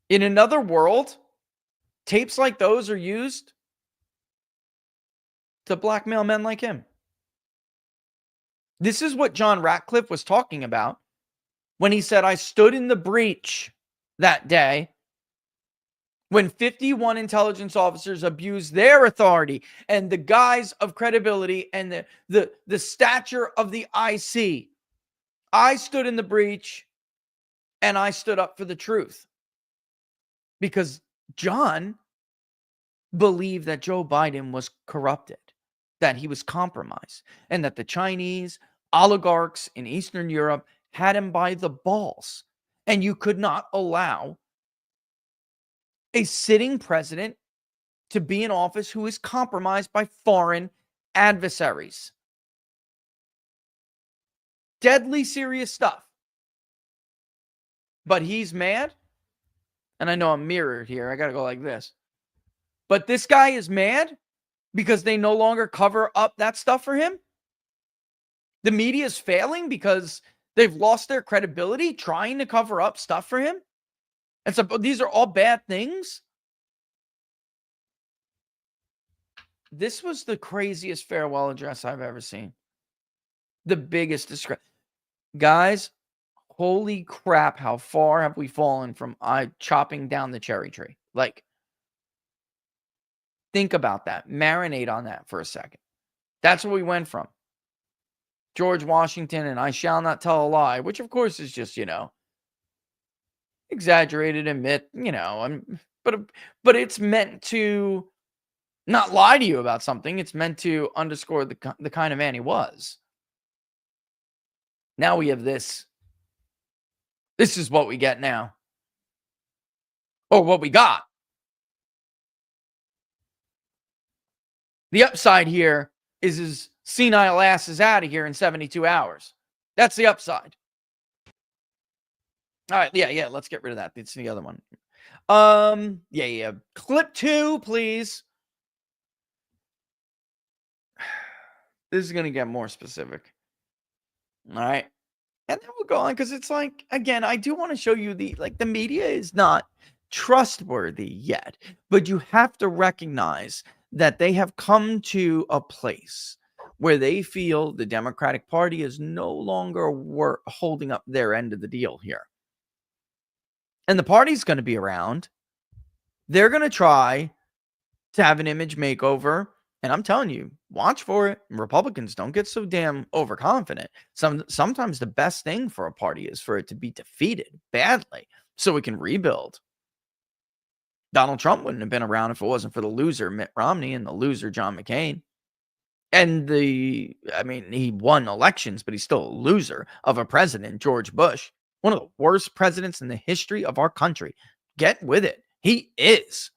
In another world, tapes like those are used to blackmail men like him. This is what John Ratcliffe was talking about when he said, I stood in the breach that day when 51 intelligence officers abused their authority and the guise of credibility and the stature of the IC. I stood in the breach and I stood up for the truth. Because John believed that Joe Biden was corrupted, that he was compromised, and that the Chinese oligarchs in Eastern Europe had him by the balls. And you could not allow a sitting president to be in office who is compromised by foreign adversaries. Deadly serious stuff. But he's mad. And I know I'm mirrored here. I got to go like this. But this guy is mad because they no longer cover up that stuff for him. The media is failing because they've lost their credibility trying to cover up stuff for him. And so these are all bad things. This was the craziest farewell address I've ever seen. The biggest disgrace. Guys, holy crap, how far have we fallen from chopping down the cherry tree? Like, think about that. Marinate on that for a second. That's where we went from. George Washington and I shall not tell a lie, which of course is just, exaggerated and myth, but it's meant to not lie to you about something. It's meant to underscore the kind of man he was. Now we have this. This is what we get now. Or what we got. The upside here is his senile ass is out of here in 72 hours. That's the upside. All right, yeah, let's get rid of that. It's the other one. Yeah. Clip 2, please. This is going to get more specific. All right. And then we'll go on because it's like, again, I do want to show you the media is not trustworthy yet, but you have to recognize that they have come to a place where they feel the Democratic Party is no longer holding up their end of the deal here. And the party's going to be around. They're going to try to have an image makeover. And I'm telling you, watch for it. Republicans don't get so damn overconfident. Sometimes the best thing for a party is for it to be defeated badly so we can rebuild. Donald Trump wouldn't have been around if it wasn't for the loser Mitt Romney and the loser John McCain. And he won elections, but he's still a loser of a president, George Bush. One of the worst presidents in the history of our country. Get with it. He is.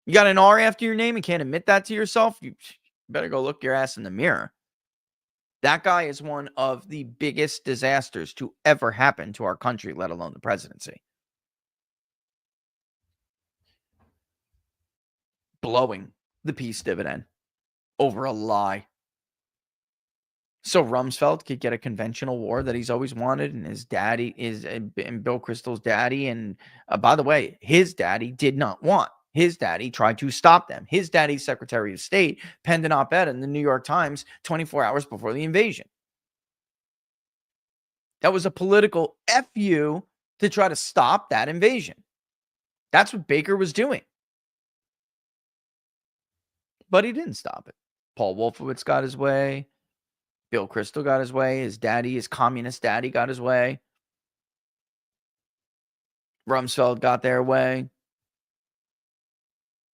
You got an R after your name and can't admit that to yourself? You better go look your ass in the mirror. That guy is one of the biggest disasters to ever happen to our country, let alone the presidency. Blowing the peace dividend over a lie. So Rumsfeld could get a conventional war that he's always wanted, and his daddy and Bill Kristol's daddy, and by the way, his daddy did not want. His daddy tried to stop them. His daddy's Secretary of State penned an op-ed in the New York Times 24 hours before the invasion. That was a political FU to try to stop that invasion. That's what Baker was doing. But he didn't stop it. Paul Wolfowitz got his way. Bill Kristol got his way. His daddy, his communist daddy, got his way. Rumsfeld got their way.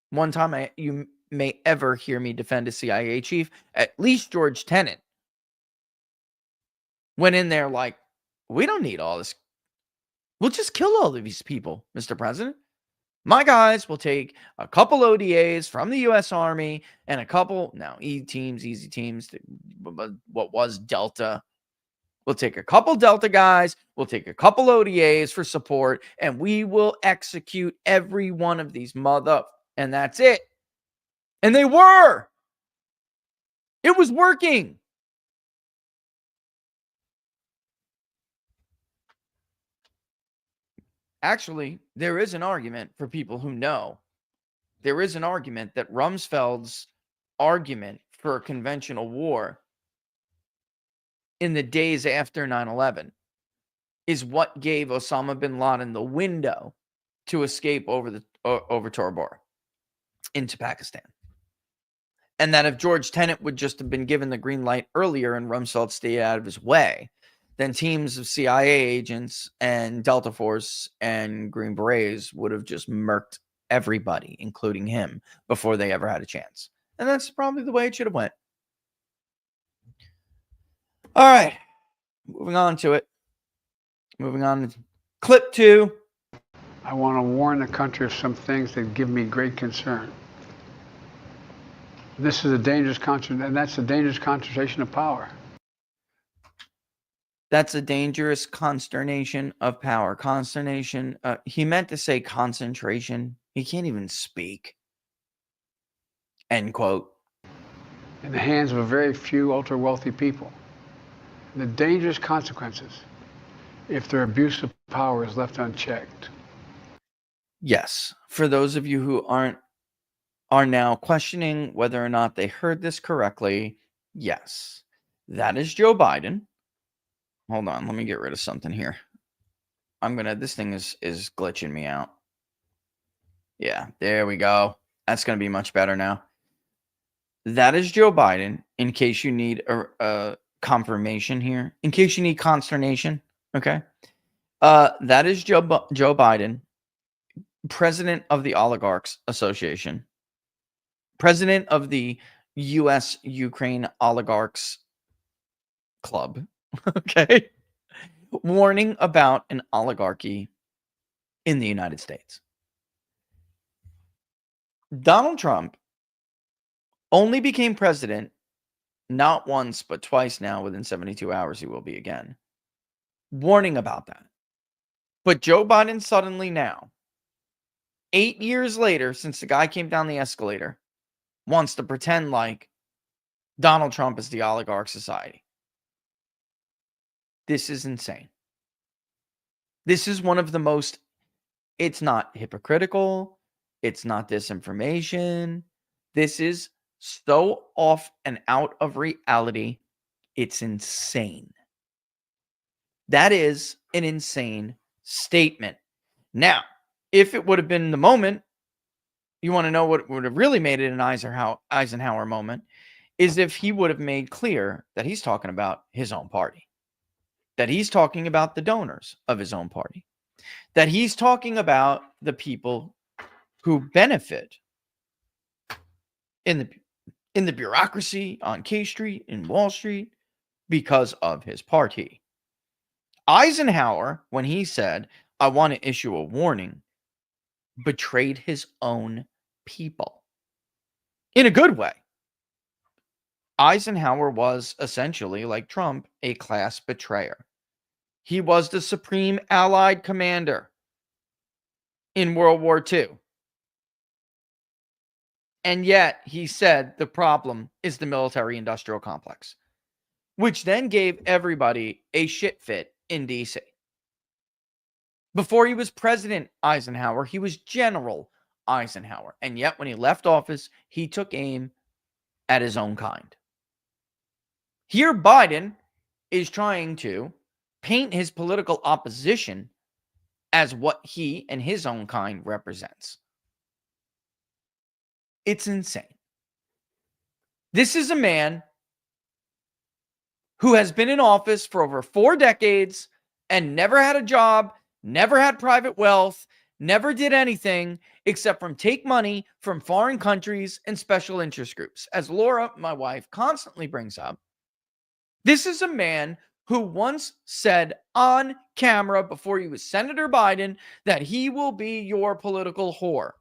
One time you may ever hear me defend a CIA chief, at least George Tenet went in there like, we don't need all this. We'll just kill all of these people, Mr. President. My guys will take a couple ODAs from the U.S. Army and a couple, easy teams, what was Delta. We'll take a couple Delta guys. We'll take a couple ODAs for support, and we will execute every one of these and that's it. And they were. It was working. Actually, there is an argument for people who know. There is an argument that Rumsfeld's argument for a conventional war in the days after 9/11 is what gave Osama bin Laden the window to escape over Tora Bora into Pakistan. And that if George Tenet would just have been given the green light earlier and Rumsfeld stayed out of his way, then teams of CIA agents and Delta Force and Green Berets would have just murked everybody, including him, before they ever had a chance. And that's probably the way it should have went. All right. Moving on to it. Moving on to clip 2. I want to warn the country of some things that give me great concern. This is a dangerous and that's a dangerous concentration of power. That's a dangerous consternation of power. Consternation. He meant to say concentration. He can't even speak. End quote. In the hands of a very few ultra-wealthy people. and the dangerous consequences if their abuse of power is left unchecked. Yes. For those of you who are now questioning whether or not they heard this correctly, yes. That is Joe Biden. Hold on, let me get rid of something here. This thing is glitching me out. Yeah, there we go. That's going to be much better now. That is Joe Biden, in case you need a confirmation here. In case you need consternation, okay? That is Joe Biden, president of the Oligarchs Association, president of the U.S.-Ukraine Oligarchs Club, okay? Warning about an oligarchy in the United States. Donald Trump only became president not once, but twice now. Within 72 hours, he will be again. Warning about that. But Joe Biden suddenly now, 8 years later, since the guy came down the escalator, wants to pretend like Donald Trump is the oligarch society. This is insane. This is one of the most, it's not hypocritical. It's not disinformation. This is so off and out of reality. It's insane. That is an insane statement. Now, if it would have been the moment, you want to know what would have really made it an Eisenhower moment, is if he would have made clear that he's talking about his own party, that he's talking about the donors of his own party, that he's talking about the people who benefit in the bureaucracy on K Street, in Wall Street, because of his party. Eisenhower, when he said, I want to issue a warning, betrayed his own people in a good way. Eisenhower was essentially, like Trump, a class betrayer. He was the supreme Allied commander in World War II. And yet he said the problem is the military-industrial complex, which then gave everybody a shit fit in D.C. Before he was President Eisenhower, he was General Eisenhower. And yet when he left office, he took aim at his own kind. Here, Biden is trying to paint his political opposition as what he and his own kind represents. It's insane. This is a man who has been in office for over 4 decades and never had a job, never had private wealth, never did anything except from take money from foreign countries and special interest groups. As Laura, my wife, constantly brings up, this is a man who once said on camera before he was Senator Biden that he will be your political whore.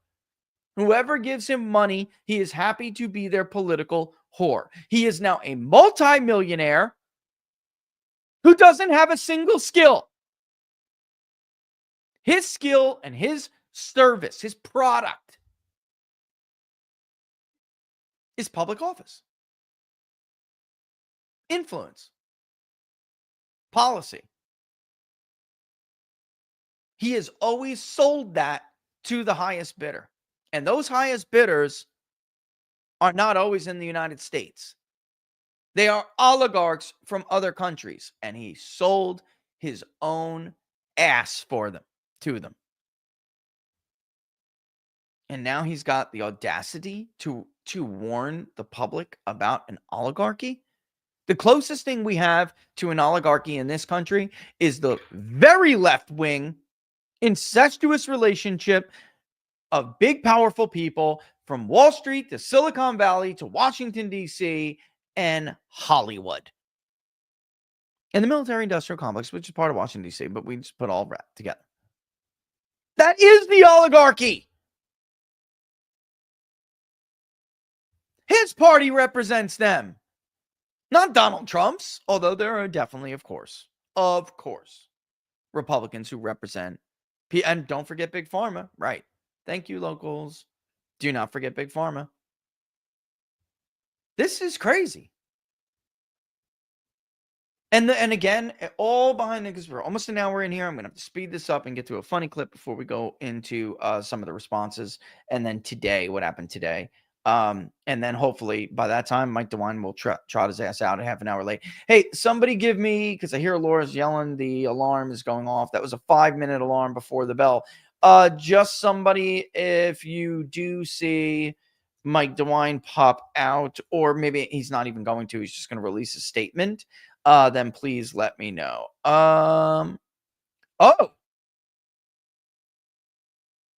Whoever gives him money, he is happy to be their political whore. He is now a multimillionaire who doesn't have a single skill. His skill and his service, his product, is public office, influence, policy. He has always sold that to the highest bidder. And those highest bidders are not always in the United States. They are oligarchs from other countries. And he sold his own ass to them. And now he's got the audacity to warn the public about an oligarchy. The closest thing we have to an oligarchy in this country is the very left-wing, incestuous relationship of big, powerful people from Wall Street to Silicon Valley to Washington, D.C. and Hollywood. And the military-industrial complex, which is part of Washington, D.C., but we just put all that together. That is the oligarchy. His party represents them, not Donald Trump's, although there are definitely, of course, Republicans who represent, and don't forget Big Pharma, right? Thank you, locals. Do not forget Big Pharma. This is crazy. And again, all behind the, because we're almost an hour in here. I'm going to have to speed this up and get to a funny clip before we go into some of the responses. And then today, what happened today. And then hopefully by that time, Mike DeWine will trot his ass out a half an hour late. Hey, somebody give me, because I hear Laura's yelling, the alarm is going off. That was a 5-minute alarm before the bell. Just somebody, if you do see Mike DeWine pop out, or maybe he's not even going to, he's just going to release a statement, then please let me know. Oh,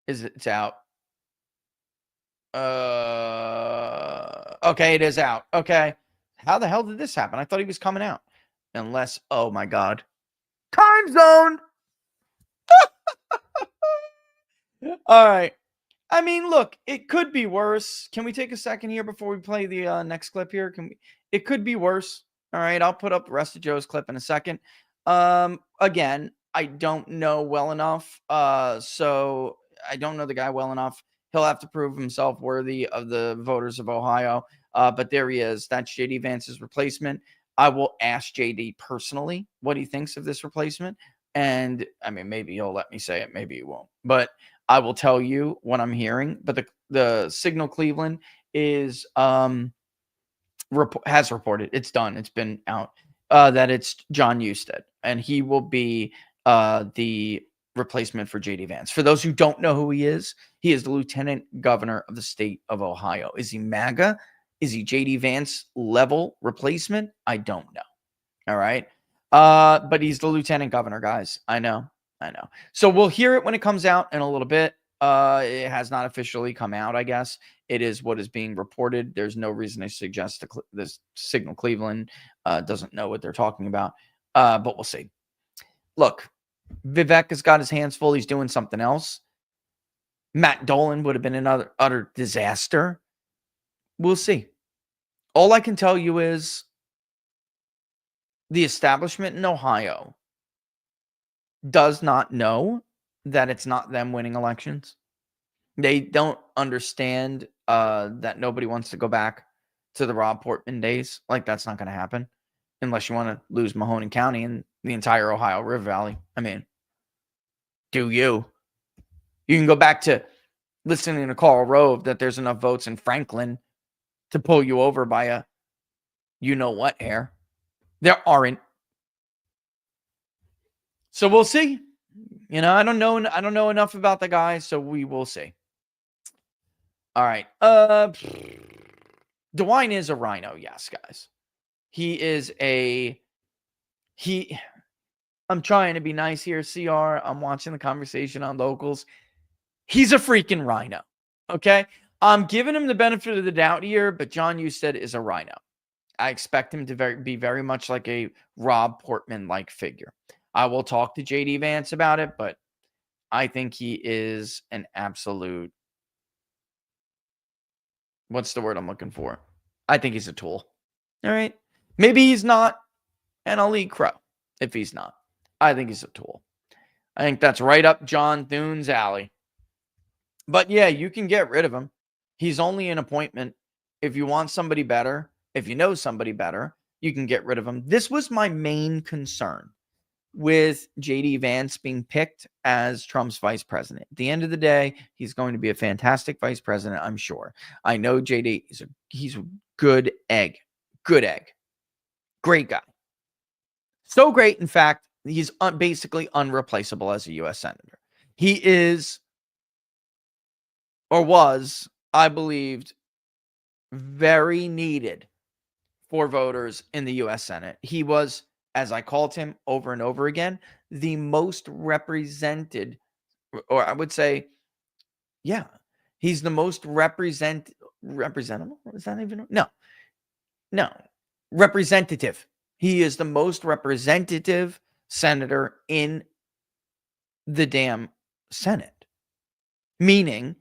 it's out. Okay, it is out. Okay, how the hell did this happen? I thought he was coming out. Unless, oh my God, time zone. All right. I mean, look, it could be worse. Can we take a second here before we play the next clip here? Can we? It could be worse. All right, I'll put up the rest of Joe's clip in a second. Again, I don't know well enough. So I don't know the guy well enough. He'll have to prove himself worthy of the voters of Ohio. But there he is. That's JD Vance's replacement. I will ask JD personally what he thinks of this replacement. And I mean, maybe he'll let me say it, maybe he won't. But I will tell you what I'm hearing. But the Signal Cleveland is has reported, it's done, it's been out, that it's John Husted, and he will be the replacement for JD Vance. For those who don't know who he is the lieutenant governor of the state of Ohio. Is he MAGA? Is he JD Vance level replacement? I don't know. All right. But he's the lieutenant governor, guys. I know. So we'll hear it when it comes out in a little bit. It has not officially come out, I guess. It is what is being reported. There's no reason to suggest this Signal Cleveland doesn't know what they're talking about. But we'll see. Look, Vivek has got his hands full. He's doing something else. Matt Dolan would have been another utter disaster. We'll see. All I can tell you is the establishment in Ohio does not know that it's not them winning elections. They don't understand that nobody wants to go back to the Rob Portman days. Like, that's not going to happen unless you want to lose Mahoning County and the entire Ohio River Valley. I mean, do you? You can go back to listening to Karl Rove that there's enough votes in Franklin to pull you over by a you-know-what hair. There aren't. So we'll see. You know, I don't know enough about the guy, so we will see. All right. DeWine is a rhino, yes, guys. I'm trying to be nice here, CR. I'm watching the conversation on locals. He's a freaking rhino. Okay? I'm giving him the benefit of the doubt here, but John Husted is a rhino. I expect him to be very much like a Rob Portman-like figure. I will talk to JD Vance about it, but I think he is an absolute, what's the word I'm looking for? I think he's a tool. All right. Maybe he's not, and I'll eat crow if he's not. I think he's a tool. I think that's right up John Thune's alley. But yeah, you can get rid of him. He's only an appointment. If you want somebody better, if you know somebody better, you can get rid of him. This was my main concern with JD Vance being picked as Trump's vice president. At the end of the day, he's going to be a fantastic vice president, I'm sure. I know JD, he's a good egg. Good egg. Great guy. So great, in fact, he's basically unreplaceable as a U.S. Senator. He is, or was, I believed, very needed for voters in the U.S. Senate. He was, as I called him over and over again, the most represented, or I would say, yeah, he's the most representable. Is that even? No, representative. He is the most representative senator in the damn Senate, meaning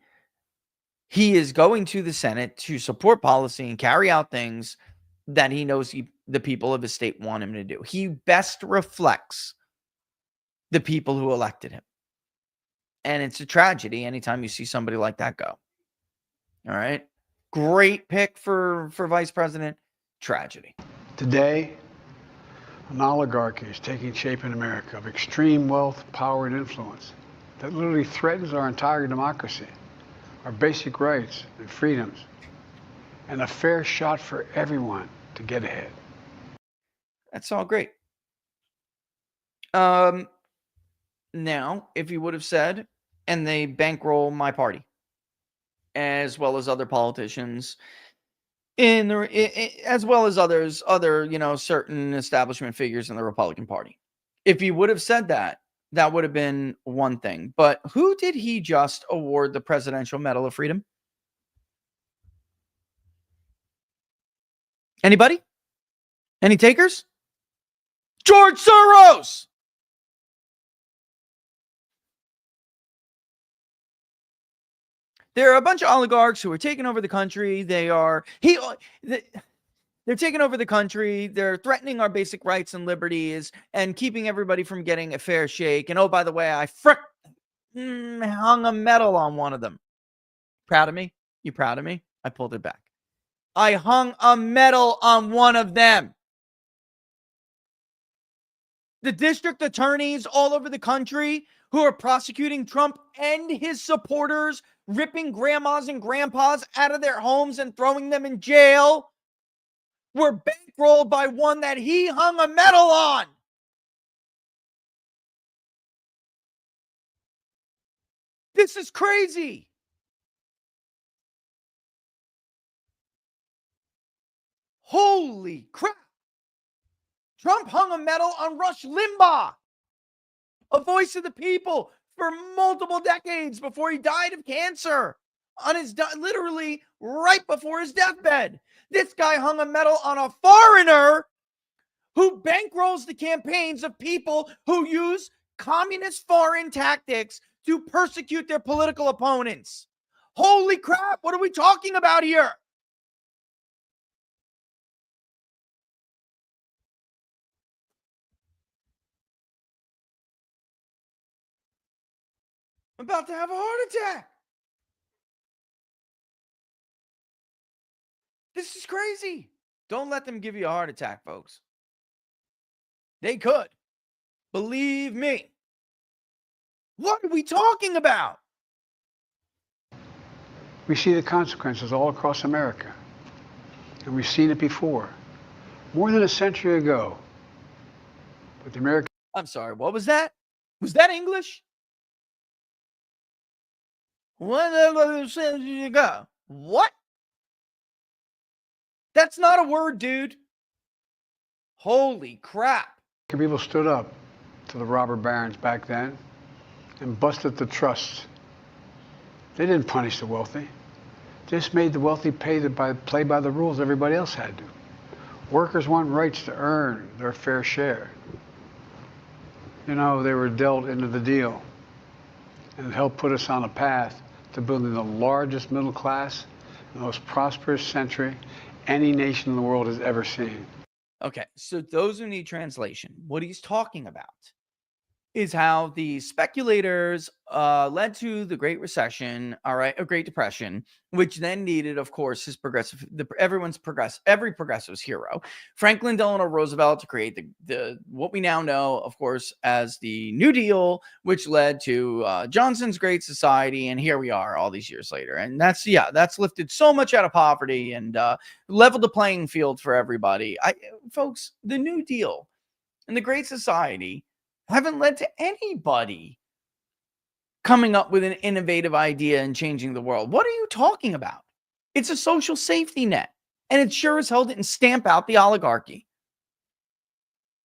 he is going to the Senate to support policy and carry out things that he knows the people of his state want him to do. He best reflects the people who elected him. And it's a tragedy anytime you see somebody like that go. All right. Great pick for vice president. Tragedy. Today, An oligarchy is taking shape in America of extreme wealth, power, and influence that literally threatens our entire democracy, our basic rights and freedoms, and a fair shot for everyone to get ahead. That's all great. Now, if you would have said, and they bankroll my party, as well as other politicians, as well as other certain establishment figures in the Republican Party. If he would have said that, that would have been one thing. But who did he just award the Presidential Medal of Freedom? Anybody? Any takers? George Soros! There are a bunch of oligarchs who are taking over the country. They're taking over the country. They're threatening our basic rights and liberties and keeping everybody from getting a fair shake. And oh, by the way, I hung a medal on one of them. Proud of me? You proud of me? I pulled it back. I hung a medal on one of them. The district attorneys all over the country who are prosecuting Trump and his supporters, ripping grandmas and grandpas out of their homes and throwing them in jail, were bankrolled by one that he hung a medal on. This is crazy. Holy crap. Trump hung a medal on Rush Limbaugh, a voice of the people, for multiple decades before he died of cancer, literally right before his deathbed. This guy hung a medal on a foreigner who bankrolls the campaigns of people who use communist foreign tactics to persecute their political opponents. Holy crap, what are we talking about here? I'm about to have a heart attack. This is crazy. Don't let them give you a heart attack, folks. They could. Believe me. What are we talking about? We see the consequences all across America. And we've seen it before. More than a century ago. But the American... I'm sorry, what was that? Was that English? What? That's not a word, dude. Holy crap. People stood up to the robber barons back then and busted the trusts. They didn't punish the wealthy. They just made the wealthy play by the rules everybody else had to. Workers want rights to earn their fair share. You know, they were dealt into the deal, and it helped put us on a path to building the largest middle class, the most prosperous century any nation in the world has ever seen. Okay, so those who need translation, what he's talking about is how the speculators led to the Great Recession, a Great Depression, which then needed, of course, every progressive's hero, Franklin Delano Roosevelt, to create the what we now know, of course, as the New Deal, which led to Johnson's Great Society, and here we are all these years later. And that's lifted so much out of poverty and leveled the playing field for everybody. Folks, the New Deal and the Great Society haven't led to anybody coming up with an innovative idea and changing the world. What are you talking about? It's a social safety net, and it sure as hell didn't stamp out the oligarchy.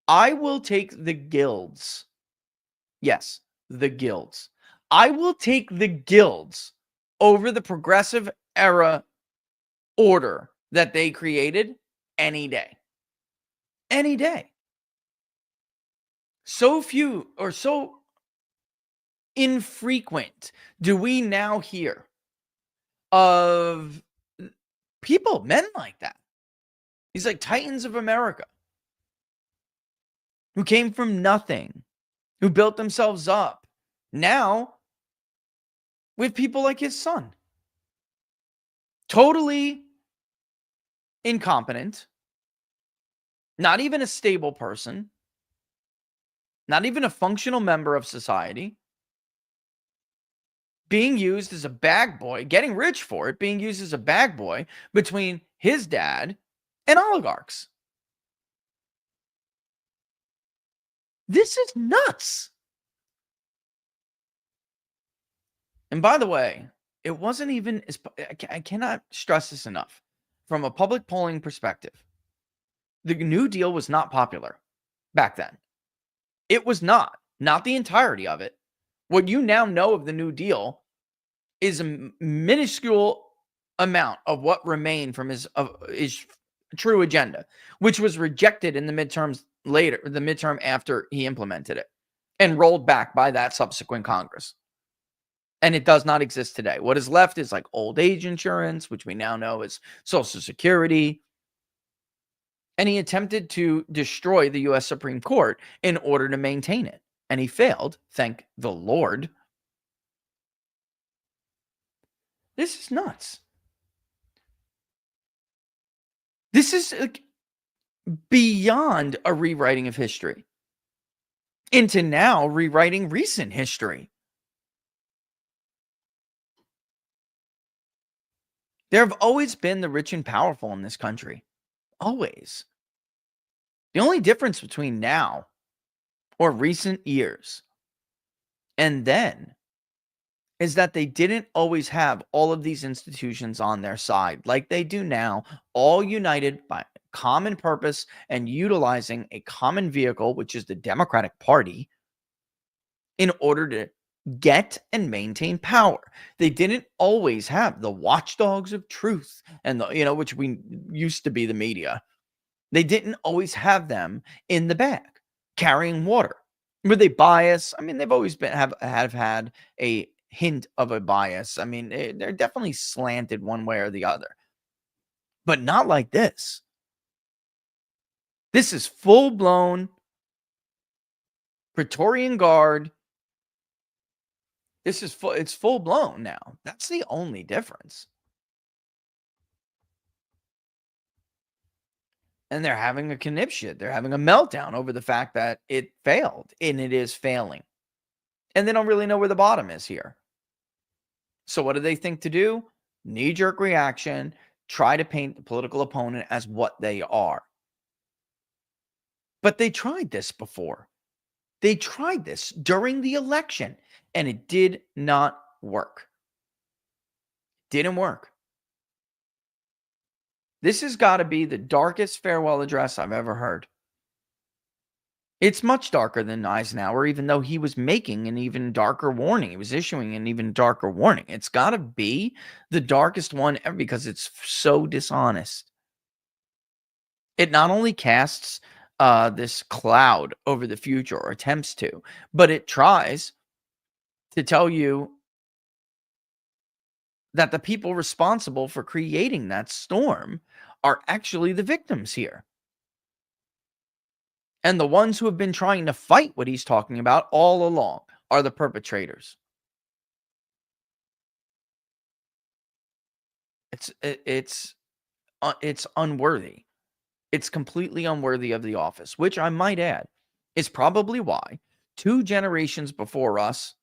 I will take the guilds. Yes, the guilds. I will take the guilds over the progressive era order that they created any day. Any day. So few or so infrequent do we now hear of people, men like that. These like titans of America who came from nothing, who built themselves up. Now, with people like his son, totally incompetent, not even a stable person, not even a functional member of society, being used as a bag boy, getting rich for it, being used as a bag boy between his dad and oligarchs. This is nuts. And by the way, it wasn't even as, I cannot stress this enough. From a public polling perspective, the New Deal was not popular back then. It was not the entirety of it. What you now know of the New Deal is a minuscule amount of what remained from his true agenda, which was rejected in the midterms later, the midterm after he implemented it, and rolled back by that subsequent Congress. And it does not exist today. What is left is like old age insurance, which we now know is Social Security. And he attempted to destroy the U.S. Supreme Court in order to maintain it. And he failed, thank the Lord. This is nuts. This is beyond a rewriting of history into now rewriting recent history. There have always been the rich and powerful in this country. Always. The only difference between now or recent years and then is that they didn't always have all of these institutions on their side like they do now, all united by common purpose and utilizing a common vehicle, which is the Democratic Party, in order to get and maintain power. They didn't always have the watchdogs of truth and the, which we used to be the media. They didn't always have them in the bag carrying water. Were they biased? I mean, they've always been have had a hint of a bias. I mean, they're definitely slanted one way or the other, but not like this. This is full-blown Praetorian Guard. It's full-blown now. That's the only difference. And they're having a conniption. They're having a meltdown over the fact that it failed, and it is failing. And they don't really know where the bottom is here. So what do they think to do? Knee-jerk reaction, try to paint the political opponent as what they are. But they tried this before. They tried this during the election, and it did not work. Didn't work. This has got to be the darkest farewell address I've ever heard. It's much darker than Eisenhower, even though he was making an even darker warning. He was issuing an even darker warning. It's got to be the darkest one ever because it's so dishonest. It not only casts this cloud over the future, or attempts to, but it tries to tell you that the people responsible for creating that storm are actually the victims here. And the ones who have been trying to fight what he's talking about all along are the perpetrators. It's unworthy. It's completely unworthy of the office, which I might add is probably why 2 generations before us,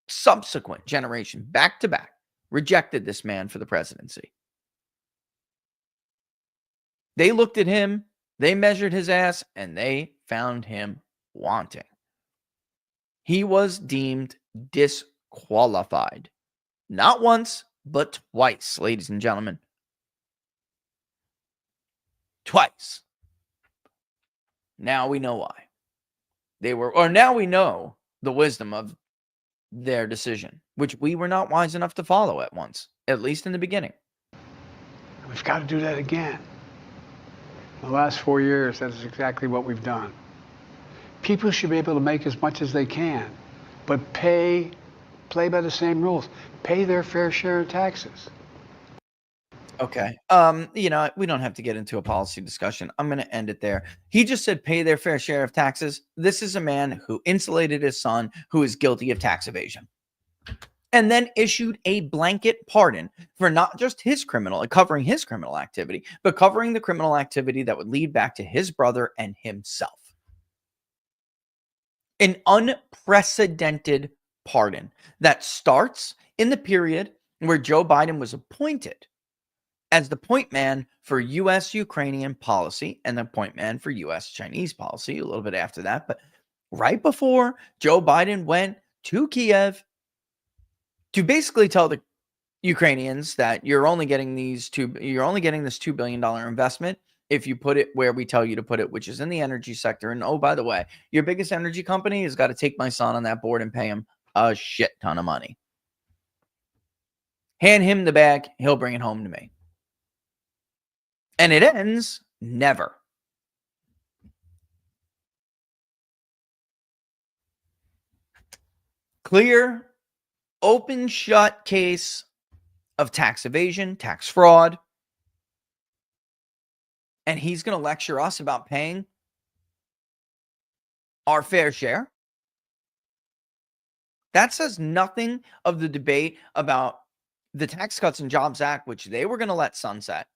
subsequent generation, back to back, rejected this man for the presidency. They looked at him, they measured his ass, and they found him wanting. He was deemed disqualified. Not once, but twice, ladies and gentlemen. Twice. Now we know why. Now we know the wisdom of their decision, which we were not wise enough to follow at once, at least in the beginning. We've got to do that again. In the last 4 years, that is exactly what we've done. People should be able to make as much as they can, but play by the same rules. Pay their fair share of taxes. Okay. We don't have to get into a policy discussion. I'm going to end it there. He just said pay their fair share of taxes. This is a man who insulated his son, who is guilty of tax evasion, and then issued a blanket pardon for not just covering his criminal activity, but covering the criminal activity that would lead back to his brother and himself. An unprecedented pardon that starts in the period where Joe Biden was appointed as the point man for U.S.-Ukrainian policy and the point man for U.S.-Chinese policy a little bit after that. But right before Joe Biden went to Kiev to basically tell the Ukrainians that you're only getting this $2 billion investment if you put it where we tell you to put it, which is in the energy sector. And oh, by the way, your biggest energy company has got to take my son on that board and pay him a shit ton of money. Hand him the bag, he'll bring it home to me. And it ends never. Clear, open shut case of tax evasion, tax fraud. And he's going to lecture us about paying our fair share. That says nothing of the debate about the Tax Cuts and Jobs Act, which they were going to let sunset,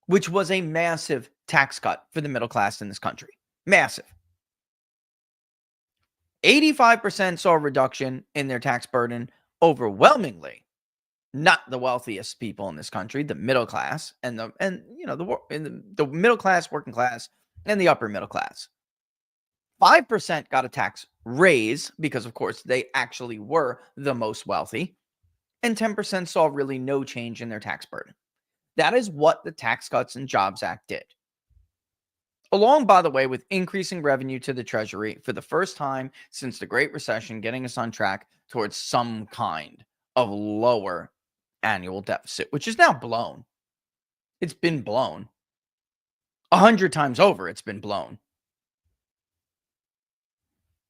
which was a massive tax cut for the middle class in this country. Massive. 85% saw a reduction in their tax burden, overwhelmingly. Not the wealthiest people in this country, the middle class and the middle class, working class, and the upper middle class. 5% got a tax raise because, of course, they actually were the most wealthy, and 10% saw really no change in their tax burden. That is what the Tax Cuts and Jobs Act did. Along, by the way, with increasing revenue to the Treasury for the first time since the Great Recession, getting us on track towards some kind of lower annual deficit, which is now blown. It's been blown. 100 times over, it's been blown.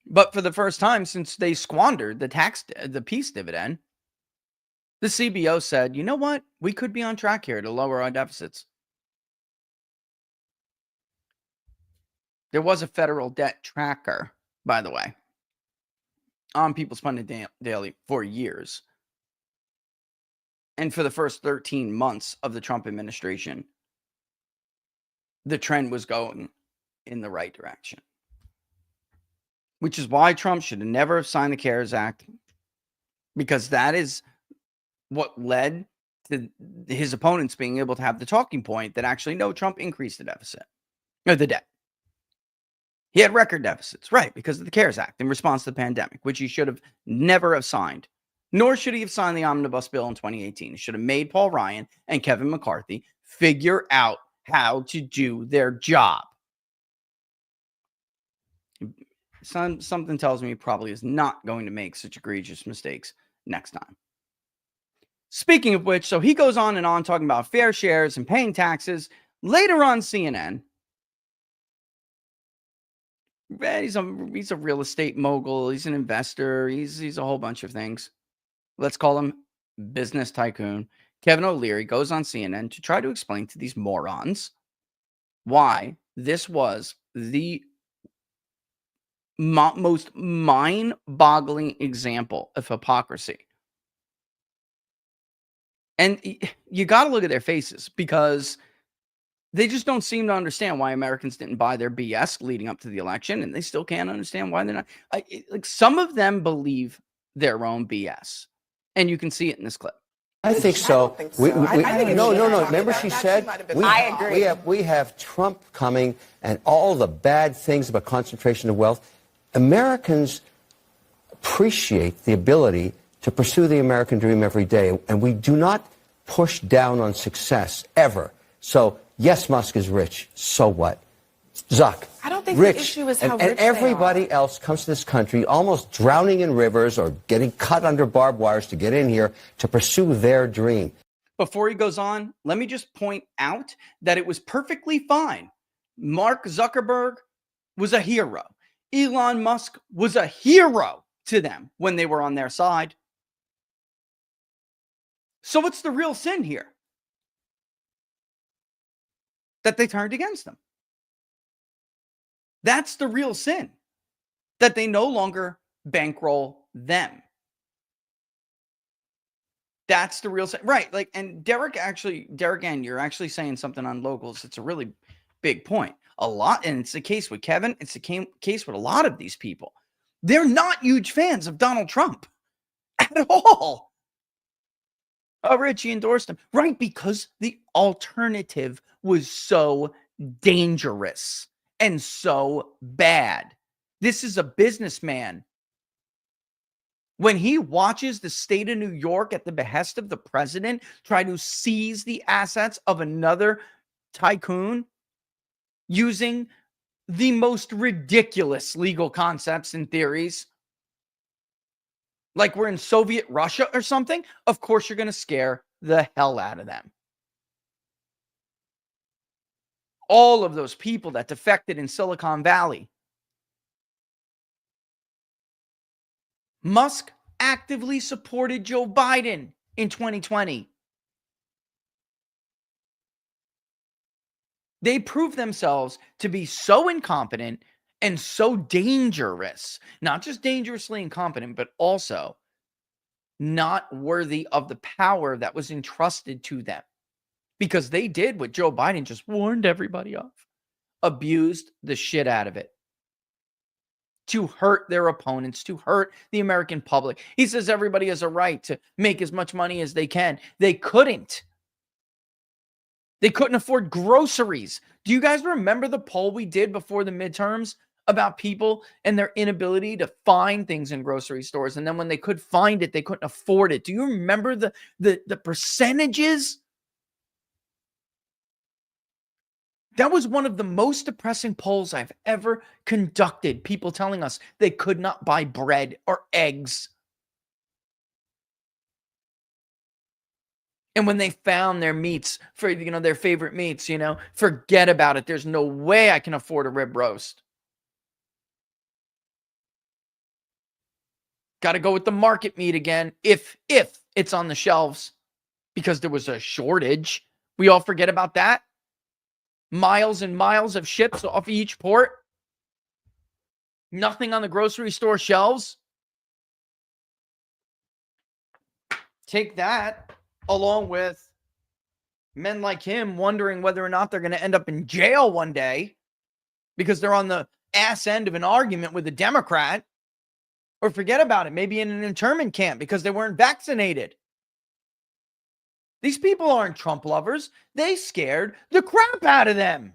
But for the first time since they squandered the peace dividend, the CBO said, you know what? We could be on track here to lower our deficits. There was a federal debt tracker, by the way, on People's Pundit Daily for years. And for the first 13 months of the Trump administration, the trend was going in the right direction. Which is why Trump should have never signed the CARES Act, because that is what led to his opponents being able to have the talking point that actually, no, Trump increased the deficit, or the debt. He had record deficits, right, because of the CARES Act in response to the pandemic, which he should have never have signed. Nor should he have signed the omnibus bill in 2018. He should have made Paul Ryan and Kevin McCarthy figure out how to do their job. Something tells me he probably is not going to make such egregious mistakes next time. Speaking of which, so he goes on and on talking about fair shares and paying taxes. Later on CNN, he's a real estate mogul. He's an investor. He's a whole bunch of things. Let's call him business tycoon. Kevin O'Leary goes on CNN to try to explain to these morons why this was the most mind-boggling example of hypocrisy. And you got to look at their faces, because they just don't seem to understand why Americans didn't buy their BS leading up to the election, and they still can't understand why they're not. Like, some of them believe their own BS, and you can see it in this clip. I think so. No. Remember, she said, I agree. We have Trump coming and all the bad things about concentration of wealth. Americans appreciate the ability to pursue the American dream every day, and we do not push down on success ever. So, yes, Musk is rich. So what? Zuck, I don't think rich, the issue is how and rich everybody they are. else comes to this country almost drowning in rivers or getting cut under barbed wires to get in here to pursue their dream. Before he goes on, let me just point out that it was perfectly fine. Mark Zuckerberg was a hero. Elon Musk was a hero to them when they were on their side. So what's the real sin here? That they turned against them. That's the real sin. That they no longer bankroll them. That's the real sin. Right. Like, and Derek, you're actually saying something on locals. It's a really big point. a lot, and it's the case with Kevin, it's the case with a lot of these people. They're not huge fans of Donald Trump at all. Oh, Richie endorsed him. Right, because the alternative was so dangerous and so bad. This is a businessman. When he watches the state of New York at the behest of the president try to seize the assets of another tycoon using the most ridiculous legal concepts and theories, like we're in Soviet Russia or something, of course you're going to scare the hell out of them. All of those people that defected in Silicon Valley. Musk actively supported Joe Biden in 2020. They proved themselves to be so incompetent and so dangerous, not just dangerously incompetent, but also not worthy of the power that was entrusted to them. Because they did what Joe Biden just warned everybody of. Abused the shit out of it. To hurt their opponents, to hurt the American public. He says everybody has a right to make as much money as they can. They couldn't. They couldn't afford groceries. Do you guys remember the poll we did before the midterms about people and their inability to find things in grocery stores? And then when they could find it, they couldn't afford it. Do you remember the percentages? That was one of the most depressing polls I've ever conducted. People telling us they could not buy bread or eggs. And when they found their meats for, their favorite meats, forget about it. There's no way I can afford a rib roast. Got to go with the market meat again, if it's on the shelves, because there was a shortage. We all forget about that. Miles and miles of ships off each port. Nothing on the grocery store shelves. Take that, along with men like him wondering whether or not they're going to end up in jail one day because they're on the ass end of an argument with a Democrat. Or forget about it, maybe in an internment camp because they weren't vaccinated. These people aren't Trump lovers. They scared the crap out of them.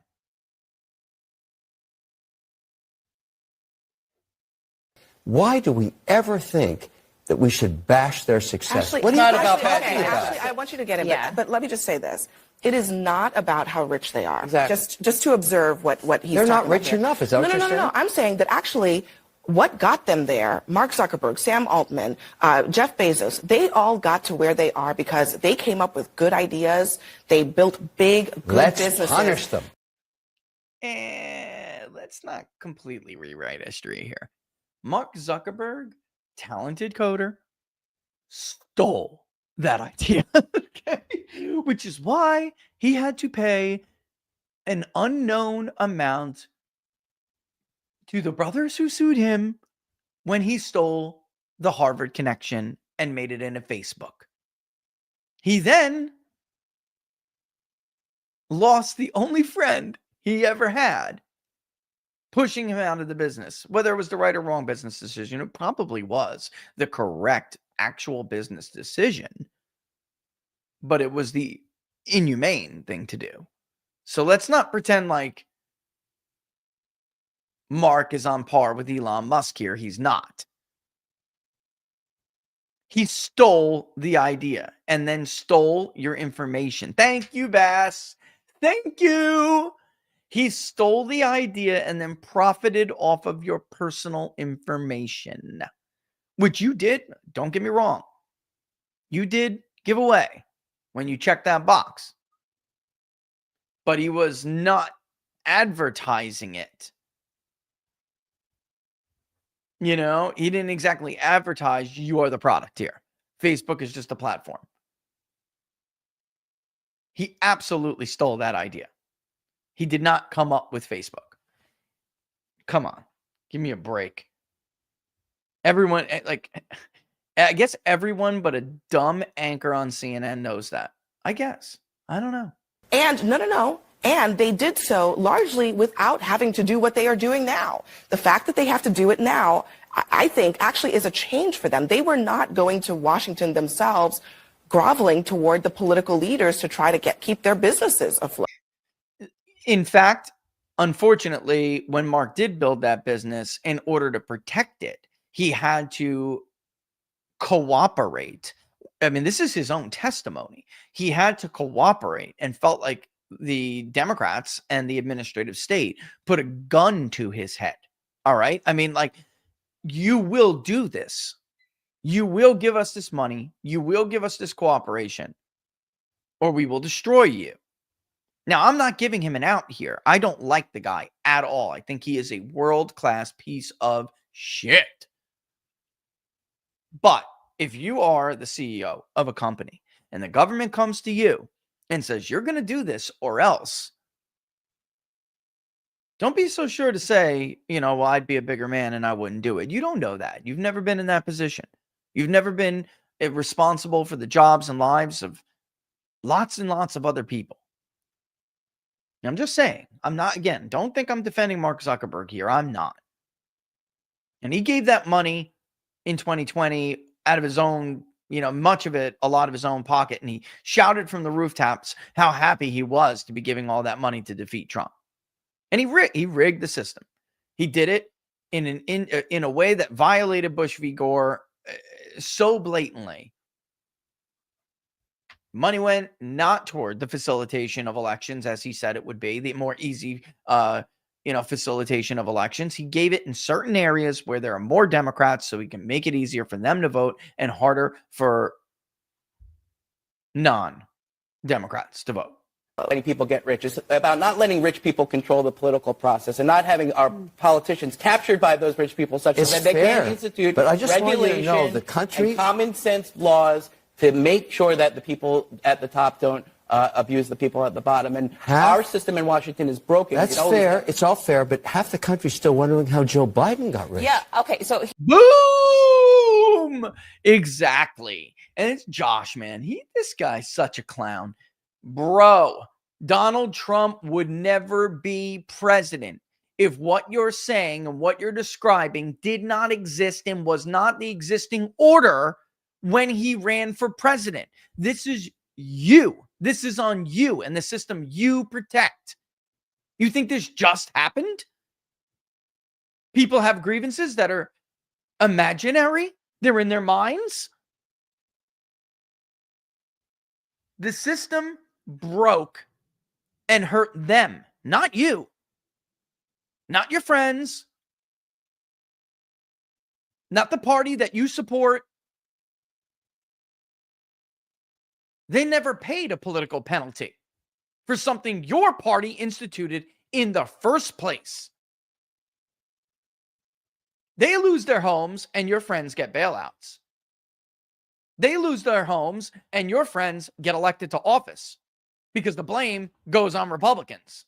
Why do we ever think that we should bash their success? Actually, What do you not think about about bashing. that? I want you to get it, Yeah. but let me just say this. It is not about how rich they are. Exactly. Just to observe what he's They're not talking about rich here. enough, is that what you're saying? No. I'm saying that actually what got them there, Mark Zuckerberg, Sam Altman, Jeff Bezos, they all got to where they are because they came up with good ideas. They built big, good Let's businesses. punish them. And let's not completely rewrite history here. Mark Zuckerberg, talented coder, stole that idea, okay? Which is why he had to pay an unknown amount to the brothers who sued him when he stole the Harvard connection and made it into Facebook. He then lost the only friend he ever had, pushing him out of the business. Whether it was the right or wrong business decision, it probably was the correct actual business decision, but it was the inhumane thing to do. So let's not pretend like Mark is on par with Elon Musk here. He's not. He stole the idea and then stole your information. Thank you, Bass. Thank you. He stole the idea and then profited off of your personal information, which you did. Don't get me wrong. You did give away when you checked that box, but he was not advertising it. He didn't exactly advertise you are the product here. Facebook is just a platform. He absolutely stole that idea. He did not come up with Facebook. Come on. Give me a break. Everyone, I guess everyone but a dumb anchor on CNN knows that. I guess. I don't know. And no. And they did so largely without having to do what they are doing now. The fact that they have to do it now, I think, actually is a change for them. They were not going to Washington themselves, groveling toward the political leaders to try to keep their businesses afloat. In fact, unfortunately, when Mark did build that business, in order to protect it, he had to cooperate. I mean, this is his own testimony. He had to cooperate and felt like the Democrats and the administrative state put a gun to his head. All right. I mean, like, you will do this. You will give us this money. You will give us this cooperation, or we will destroy you. Now, I'm not giving him an out here. I don't like the guy at all. I think he is a world-class piece of shit. But if you are the CEO of a company and the government comes to you and says, you're going to do this or else, don't be so sure to say, well, I'd be a bigger man and I wouldn't do it. You don't know that. You've never been in that position. You've never been responsible for the jobs and lives of lots and lots of other people. I'm just saying, I'm not, again, don't think I'm defending Mark Zuckerberg here. I'm not. And he gave that money in 2020 out of his own, much of it, a lot of his own pocket. And he shouted from the rooftops how happy he was to be giving all that money to defeat Trump. And he rigged the system. He did it in a way that violated Bush v. Gore so blatantly. Money went not toward the facilitation of elections, as he said it would be, the more easy, facilitation of elections. He gave it in certain areas where there are more Democrats, so he can make it easier for them to vote and harder for non-Democrats to vote. Letting people get rich. It's about not letting rich people control the political process and not having our politicians captured by those rich people such that they can't institute regulation the country and common sense laws to make sure that the people at the top don't abuse the people at the bottom. And our system in Washington is broken. That's fair. It's all fair, but half the country's still wondering how Joe Biden got rich. Yeah, okay, so... Boom! Exactly. And it's Josh, man. This guy's such a clown. Bro, Donald Trump would never be president if what you're saying and what you're describing did not exist and was not the existing order when he ran for president. This is you. This is on you and the system you protect. You think this just happened? People have grievances that are imaginary. They're in their minds. The system broke and hurt them, not you, not your friends, not the party that you support. They never paid a political penalty for something your party instituted in the first place. They lose their homes and your friends get bailouts. They lose their homes and your friends get elected to office because the blame goes on Republicans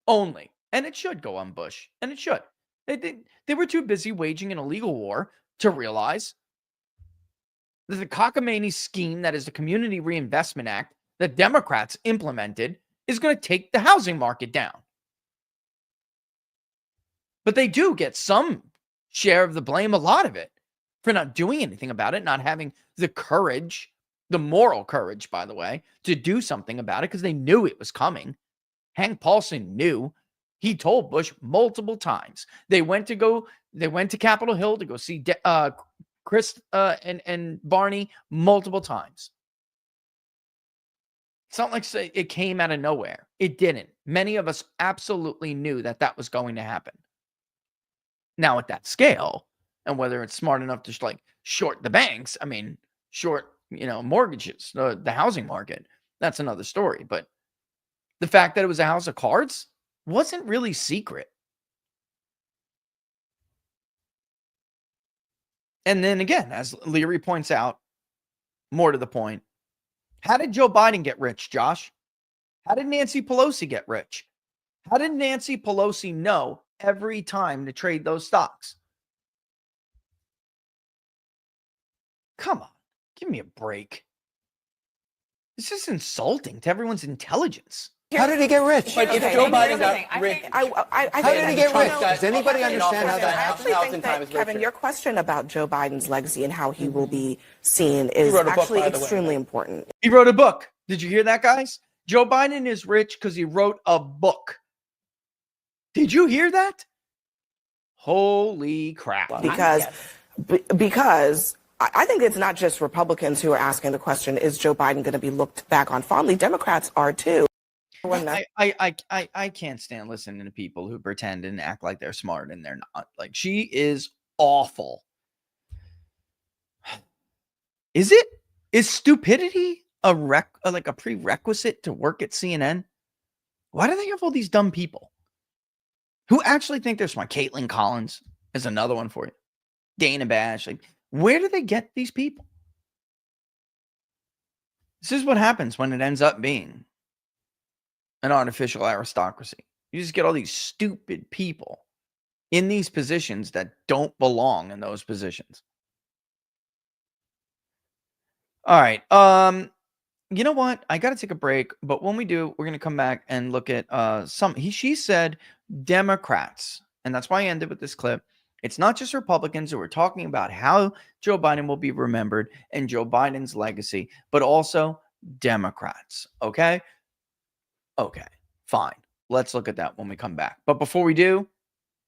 only. And it should go on Bush. And it should. They were too busy waging an illegal war to realize that the cockamamie scheme that is the Community Reinvestment Act that Democrats implemented is going to take the housing market down. But they do get some share of the blame, a lot of it, for not doing anything about it, not having the courage, the moral courage, by the way, to do something about it because they knew it was coming. Hank Paulson knew. He told Bush multiple times. They went to Capitol Hill to go see Chris and Barney multiple times. It's not like it came out of nowhere. It didn't. Many of us absolutely knew that was going to happen. Now at that scale, and whether it's smart enough to short the banks, short, mortgages, the housing market, that's another story. But the fact that it was a house of cards wasn't really secret. And then again, as Leary points out, more to the point, how did Joe Biden get rich, Josh? How did Nancy Pelosi get rich? How did Nancy Pelosi know every time to trade those stocks? Come on, give me a break. This is insulting to everyone's intelligence. How did he get rich? But if Okay, Joe maybe Biden here's got rich, How did he get rich? Does anybody understand how I that actually happened? think that, Kevin, your question about Joe Biden's legacy and how he will be seen He is wrote a book, actually by the way. extremely important. He wrote a book. Did you hear that, guys? Joe Biden is rich because he wrote a book. Did you hear that? Holy crap. Because I think it's not just Republicans who are asking the question, is Joe Biden going to be looked back on fondly? Democrats are too. I can't stand listening to people who pretend and act like they're smart and they're not. Like, she is awful. Is stupidity like a prerequisite to work at CNN? Why do they have all these dumb people who actually think they're smart? Caitlin Collins is another one for you. Dana Bash. Like, where do they get these people? This is what happens when it ends up being an artificial aristocracy. You just get all these stupid people in these positions that don't belong in those positions. All right. You know what? I got to take a break, but when we do, we're going to come back and look at she said Democrats, and that's why I ended with this clip. It's not just Republicans who are talking about how Joe Biden will be remembered and Joe Biden's legacy, but also Democrats. Okay? Okay, fine. Let's look at that when we come back. But before we do,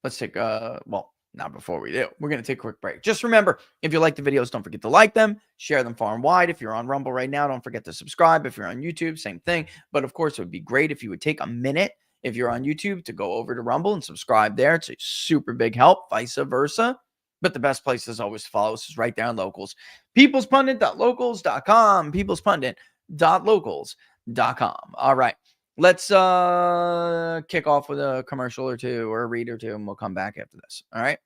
let's take not before we do. We're going to take a quick break. Just remember, if you like the videos, don't forget to like them, share them far and wide. If you're on Rumble right now, don't forget to subscribe. If you're on YouTube, same thing. But of course, it would be great if you would take a minute, if you're on YouTube, to go over to Rumble and subscribe there. It's a super big help, vice versa. But the best place is always to follow us is right there on Locals. peoplespundit.locals.com. peoplespundit.locals.com. All right. Let's kick off with a commercial or two or a read or two, and we'll come back after this. All right.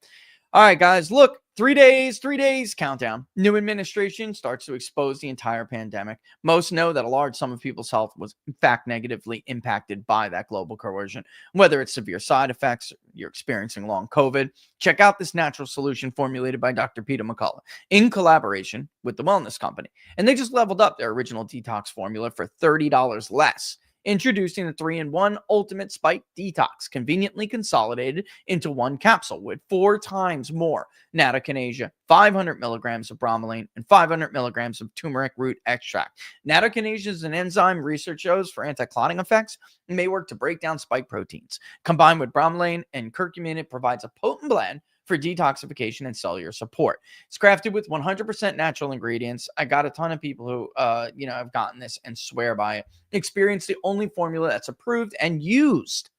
All right, guys. Look, 3 days countdown. New administration starts to expose the entire pandemic. Most know that a large sum of people's health was, in fact, negatively impacted by that global coercion. Whether it's severe side effects, you're experiencing long COVID, check out this natural solution formulated by Dr. Peter McCullough in collaboration with the Wellness Company. And they just leveled up their original detox formula for $30 less. Introducing the 3-in-1 Ultimate Spike Detox, conveniently consolidated into one capsule with 4 times more nattokinase, 500 milligrams of bromelain, and 500 milligrams of turmeric root extract. Nattokinase is an enzyme research shows for anti-clotting effects and may work to break down spike proteins. Combined with bromelain and curcumin, it provides a potent blend for detoxification and cellular support. It's crafted with 100% natural ingredients. I got a ton of people who, have gotten this and swear by it. Experience the only formula that's approved and used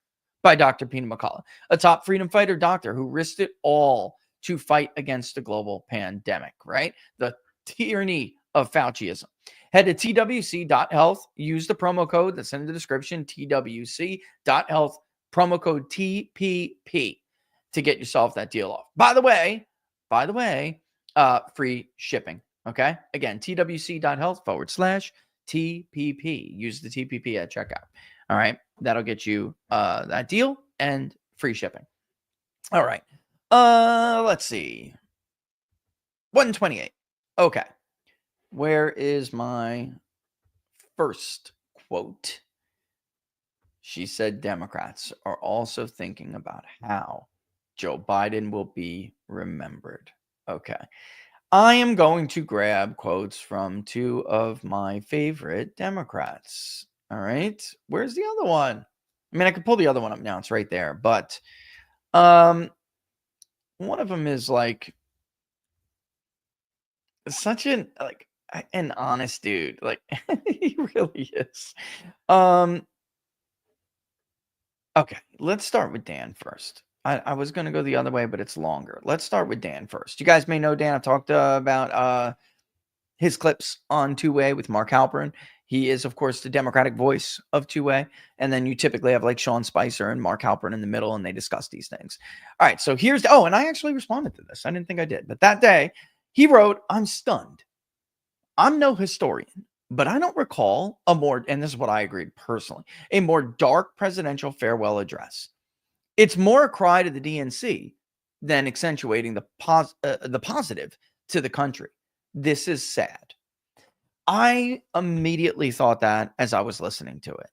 by Dr. Peter McCullough, a top freedom fighter doctor who risked it all to fight against the global pandemic, right? The tyranny of Fauciism. Head to twc.health. Use the promo code that's in the description, twc.health, promo code TPP. To get yourself that deal off. By the way, free shipping. Okay. Again, twc.health/TPP. Use the TPP at checkout. All right. That'll get you that deal and free shipping. All right. Let's see. 128. Okay. Where is my first quote? She said Democrats are also thinking about how Joe Biden will be remembered. Okay. I am going to grab quotes from 2 of my favorite Democrats. All right. Where's the other one? I mean, I could pull the other one up now. It's right there. But one of them is like such an honest dude. Like, he really is. Okay. Let's start with Dan first. I was going to go the other way, but it's longer. Let's start with Dan first. You guys may know Dan. I've talked about his clips on Two-Way with Mark Halperin. He is, of course, the Democratic voice of Two-Way. And then you typically have like Sean Spicer and Mark Halperin in the middle, and they discuss these things. All right, so here's and I actually responded to this. I didn't think I did. But that day, he wrote, "I'm stunned. I'm no historian, but I don't recall a more," and this is what I agreed personally, "a more dark presidential farewell address. It's more a cry to the DNC than accentuating the positive to the country. This is sad." I immediately thought that as I was listening to it.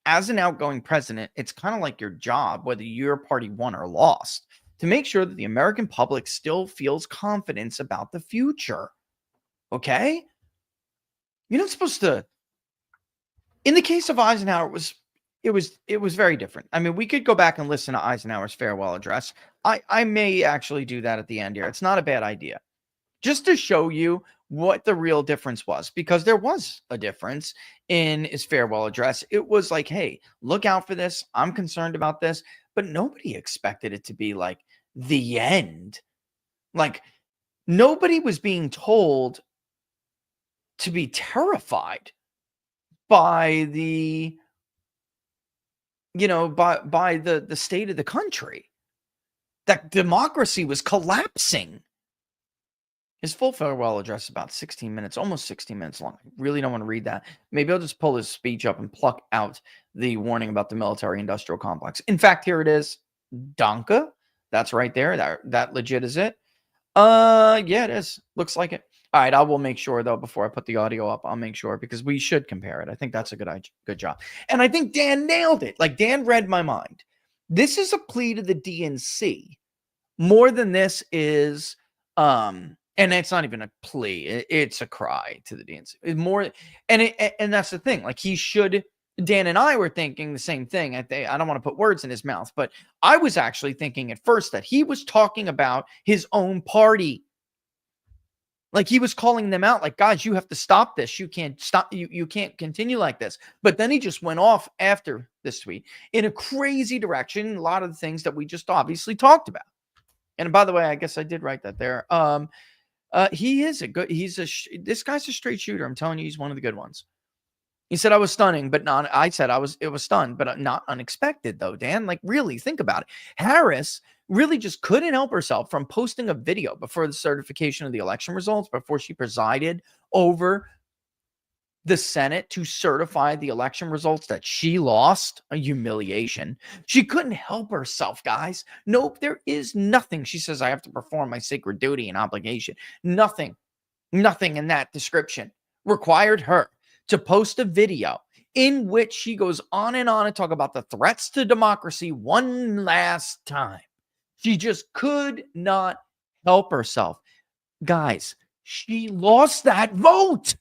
as an outgoing president, it's kind of like your job, whether your party won or lost, to make sure that the American public still feels confidence about the future. Okay? You're not supposed to. In the case of Eisenhower, it was very different. I mean, we could go back and listen to Eisenhower's farewell address. I may actually do that at the end here. It's not a bad idea. Just to show you what the real difference was, because there was a difference in his farewell address. It was like, hey, look out for this. I'm concerned about this. But nobody expected it to be like the end. Like, nobody was being told to be terrified by the, by the state of the country. That democracy was collapsing. His full farewell address is about 16 minutes, almost 16 minutes long. I really don't want to read that. Maybe I'll just pull his speech up and pluck out the warning about the military-industrial complex. In fact, here it is. Danke. That's right there. That legit is it. Yeah, it is. Looks like it. All right, I will make sure, though, before I put the audio up, I'll make sure, because we should compare it. I think that's a good job. And I think Dan nailed it. Like, Dan read my mind. This is a plea to the DNC. More than this is, and it's not even a plea. It's a cry to the DNC. It's more, and that's the thing. Like, he should. Dan and I were thinking the same thing. I don't want to put words in his mouth, but I was actually thinking at first that he was talking about his own party. Like, he was calling them out, like, guys, you have to stop this. You can't stop. You can't continue like this. But then he just went off after this tweet in a crazy direction. A lot of the things that we just obviously talked about. And by the way, I guess I did write that there. He is this guy's a straight shooter. I'm telling you, he's one of the good ones. He said I was stunning, but not. I said it was stunned, but not unexpected though, Dan. Like, really think about it. Harris really just couldn't help herself from posting a video before the certification of the election results, before she presided over the Senate to certify the election results that she lost. A humiliation. She couldn't help herself, guys. Nope, there is nothing. She says, I have to perform my sacred duty and obligation. Nothing in that description required her to post a video in which she goes on and talk about the threats to democracy one last time. She just could not help herself. Guys, she lost that vote.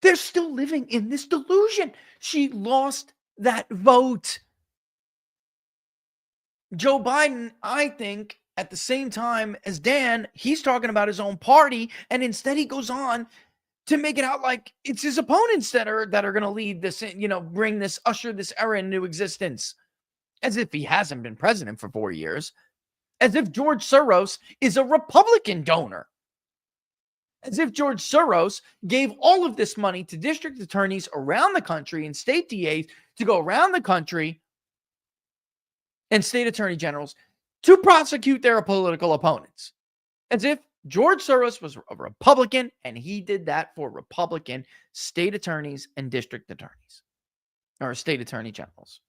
They're still living in this delusion. She lost that vote. Joe Biden, I think, at the same time as Dan, he's talking about his own party, and instead he goes on to make it out like it's his opponents that are going to lead this, usher this era into existence. As if he hasn't been president for 4 years. As if George Soros is a Republican donor. As if George Soros gave all of this money to district attorneys around the country and state DAs to go around the country and state attorney generals to prosecute their political opponents. As if George Soros was a Republican and he did that for Republican state attorneys and district attorneys or state attorney generals.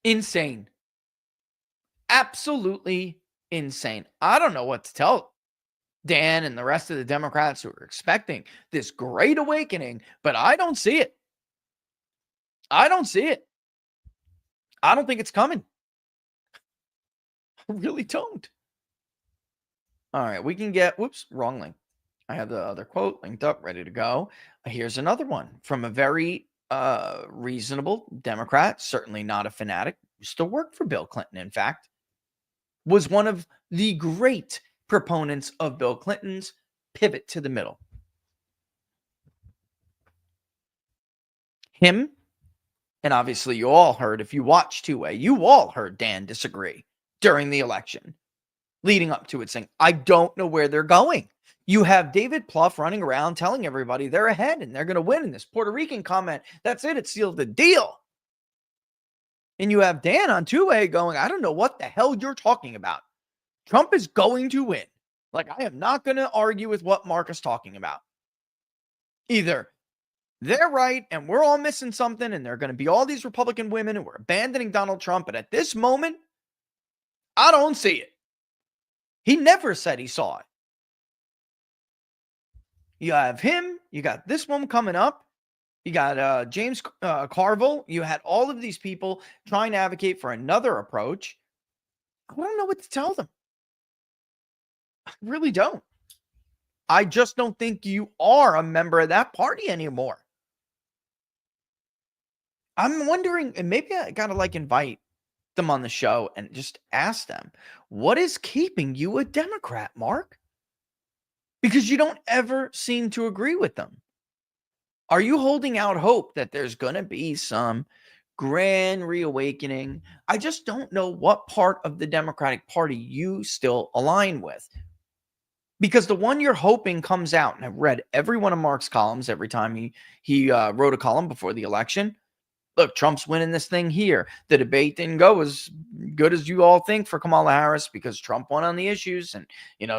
Insane. Absolutely insane. I don't know what to tell Dan and the rest of the Democrats who are expecting this great awakening, but I don't see it. I don't see it. I don't think it's coming. I really don't. All right, we can get, whoops, wrong link. I have the other quote linked up, ready to go. Here's another one from a very reasonable Democrat, certainly not a fanatic, used to work for Bill Clinton, in fact, was one of the great proponents of Bill Clinton's pivot to the middle. Him, and obviously you all heard, if you watched two-way, you all heard Dan disagree during the election, leading up to it, saying, I don't know where they're going. You have David Plouffe running around telling everybody they're ahead and they're going to win in this Puerto Rican comment. That's it. It sealed the deal. And you have Dan on two-way going, I don't know what the hell you're talking about. Trump is going to win. Like, I am not going to argue with what Mark is talking about. Either they're right and we're all missing something and there are going to be all these Republican women who are abandoning Donald Trump. But at this moment, I don't see it. He never said he saw it. You have him. You got this one coming up. You got James Carville. You had all of these people trying to advocate for another approach. I don't know what to tell them. I really don't. I just don't think you are a member of that party anymore. I'm wondering, and maybe I got to like invite them on the show and just ask them, what is keeping you a Democrat, Mark? Because you don't ever seem to agree with them. Are you holding out hope that there's going to be some grand reawakening? I just don't know what part of the Democratic Party you still align with. Because the one you're hoping comes out, and I've read every one of Mark's columns every time he wrote a column before the election. Look, Trump's winning this thing here. The debate didn't go as good as you all think for Kamala Harris because Trump won on the issues. And,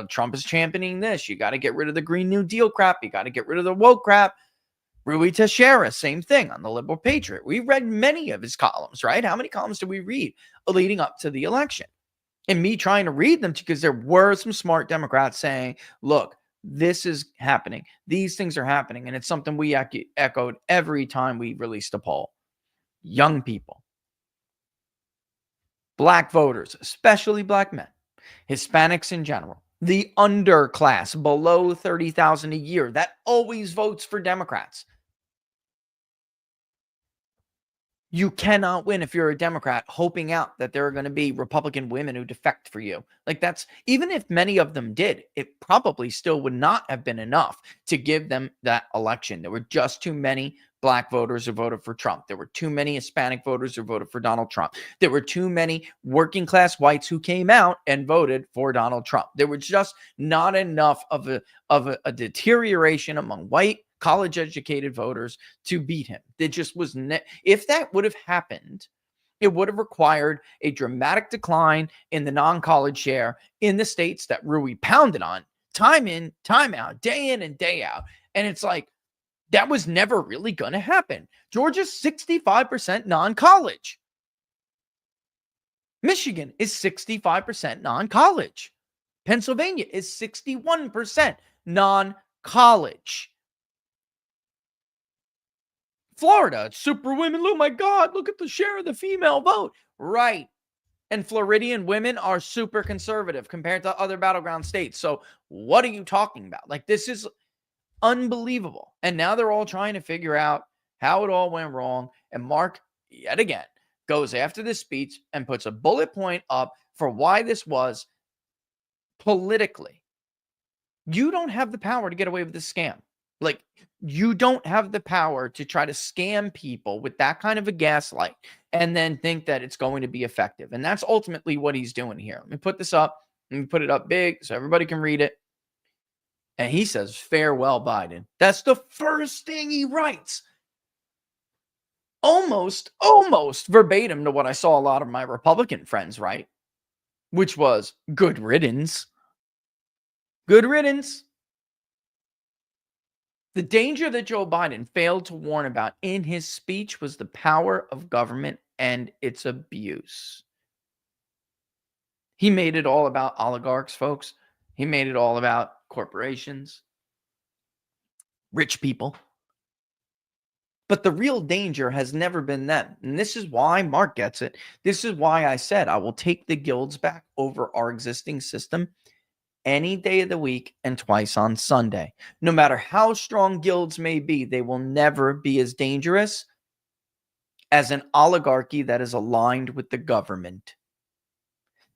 Trump is championing this. You got to get rid of the Green New Deal crap. You got to get rid of the woke crap. Rui Teixeira, same thing on the Liberal Patriot. We read many of his columns, right? How many columns did we read leading up to the election? And me trying to read them because there were some smart Democrats saying, look, this is happening. These things are happening. And it's something we echoed every time we released a poll. Young people, black voters, especially black men, Hispanics in general, the underclass below 30,000 a year that always votes for Democrats. You cannot win if you're a Democrat hoping out that there are going to be Republican women who defect for you. Like that's, even if many of them did, it probably still would not have been enough to give them that election. There were just too many black voters who voted for Trump. There were too many Hispanic voters who voted for Donald Trump. There were too many working class whites who came out and voted for Donald Trump. There was just not enough of a deterioration among white college educated voters to beat him. It just was if that would have happened, it would have required a dramatic decline in the non-college share in the states that Rui pounded on time in, time out, day in and day out. And it's like, that was never really going to happen. Georgia's 65% non-college. Michigan is 65% non-college. Pennsylvania is 61% non-college. Florida, super women. Oh my God, look at the share of the female vote. Right. And Floridian women are super conservative compared to other battleground states. So what are you talking about? Like, this is unbelievable. And now they're all trying to figure out how it all went wrong. And Mark, yet again, goes after this speech and puts a bullet point up for why this was politically. You don't have the power to get away with this scam. Like, you don't have the power to try to scam people with that kind of a gaslight and then think that it's going to be effective. And that's ultimately what he's doing here. Let me put this up. Let me put it up big so everybody can read it. And he says, farewell, Biden. That's the first thing he writes. Almost verbatim to what I saw a lot of my Republican friends write, which was good riddance. Good riddance. The danger that Joe Biden failed to warn about in his speech was the power of government and its abuse. He made it all about oligarchs, folks. He made it all about corporations, rich people. But the real danger has never been them. And this is why Mark gets it. This is why I said I will take the guilds back over our existing system any day of the week and twice on Sunday. No matter how strong guilds may be, they will never be as dangerous as an oligarchy that is aligned with the government.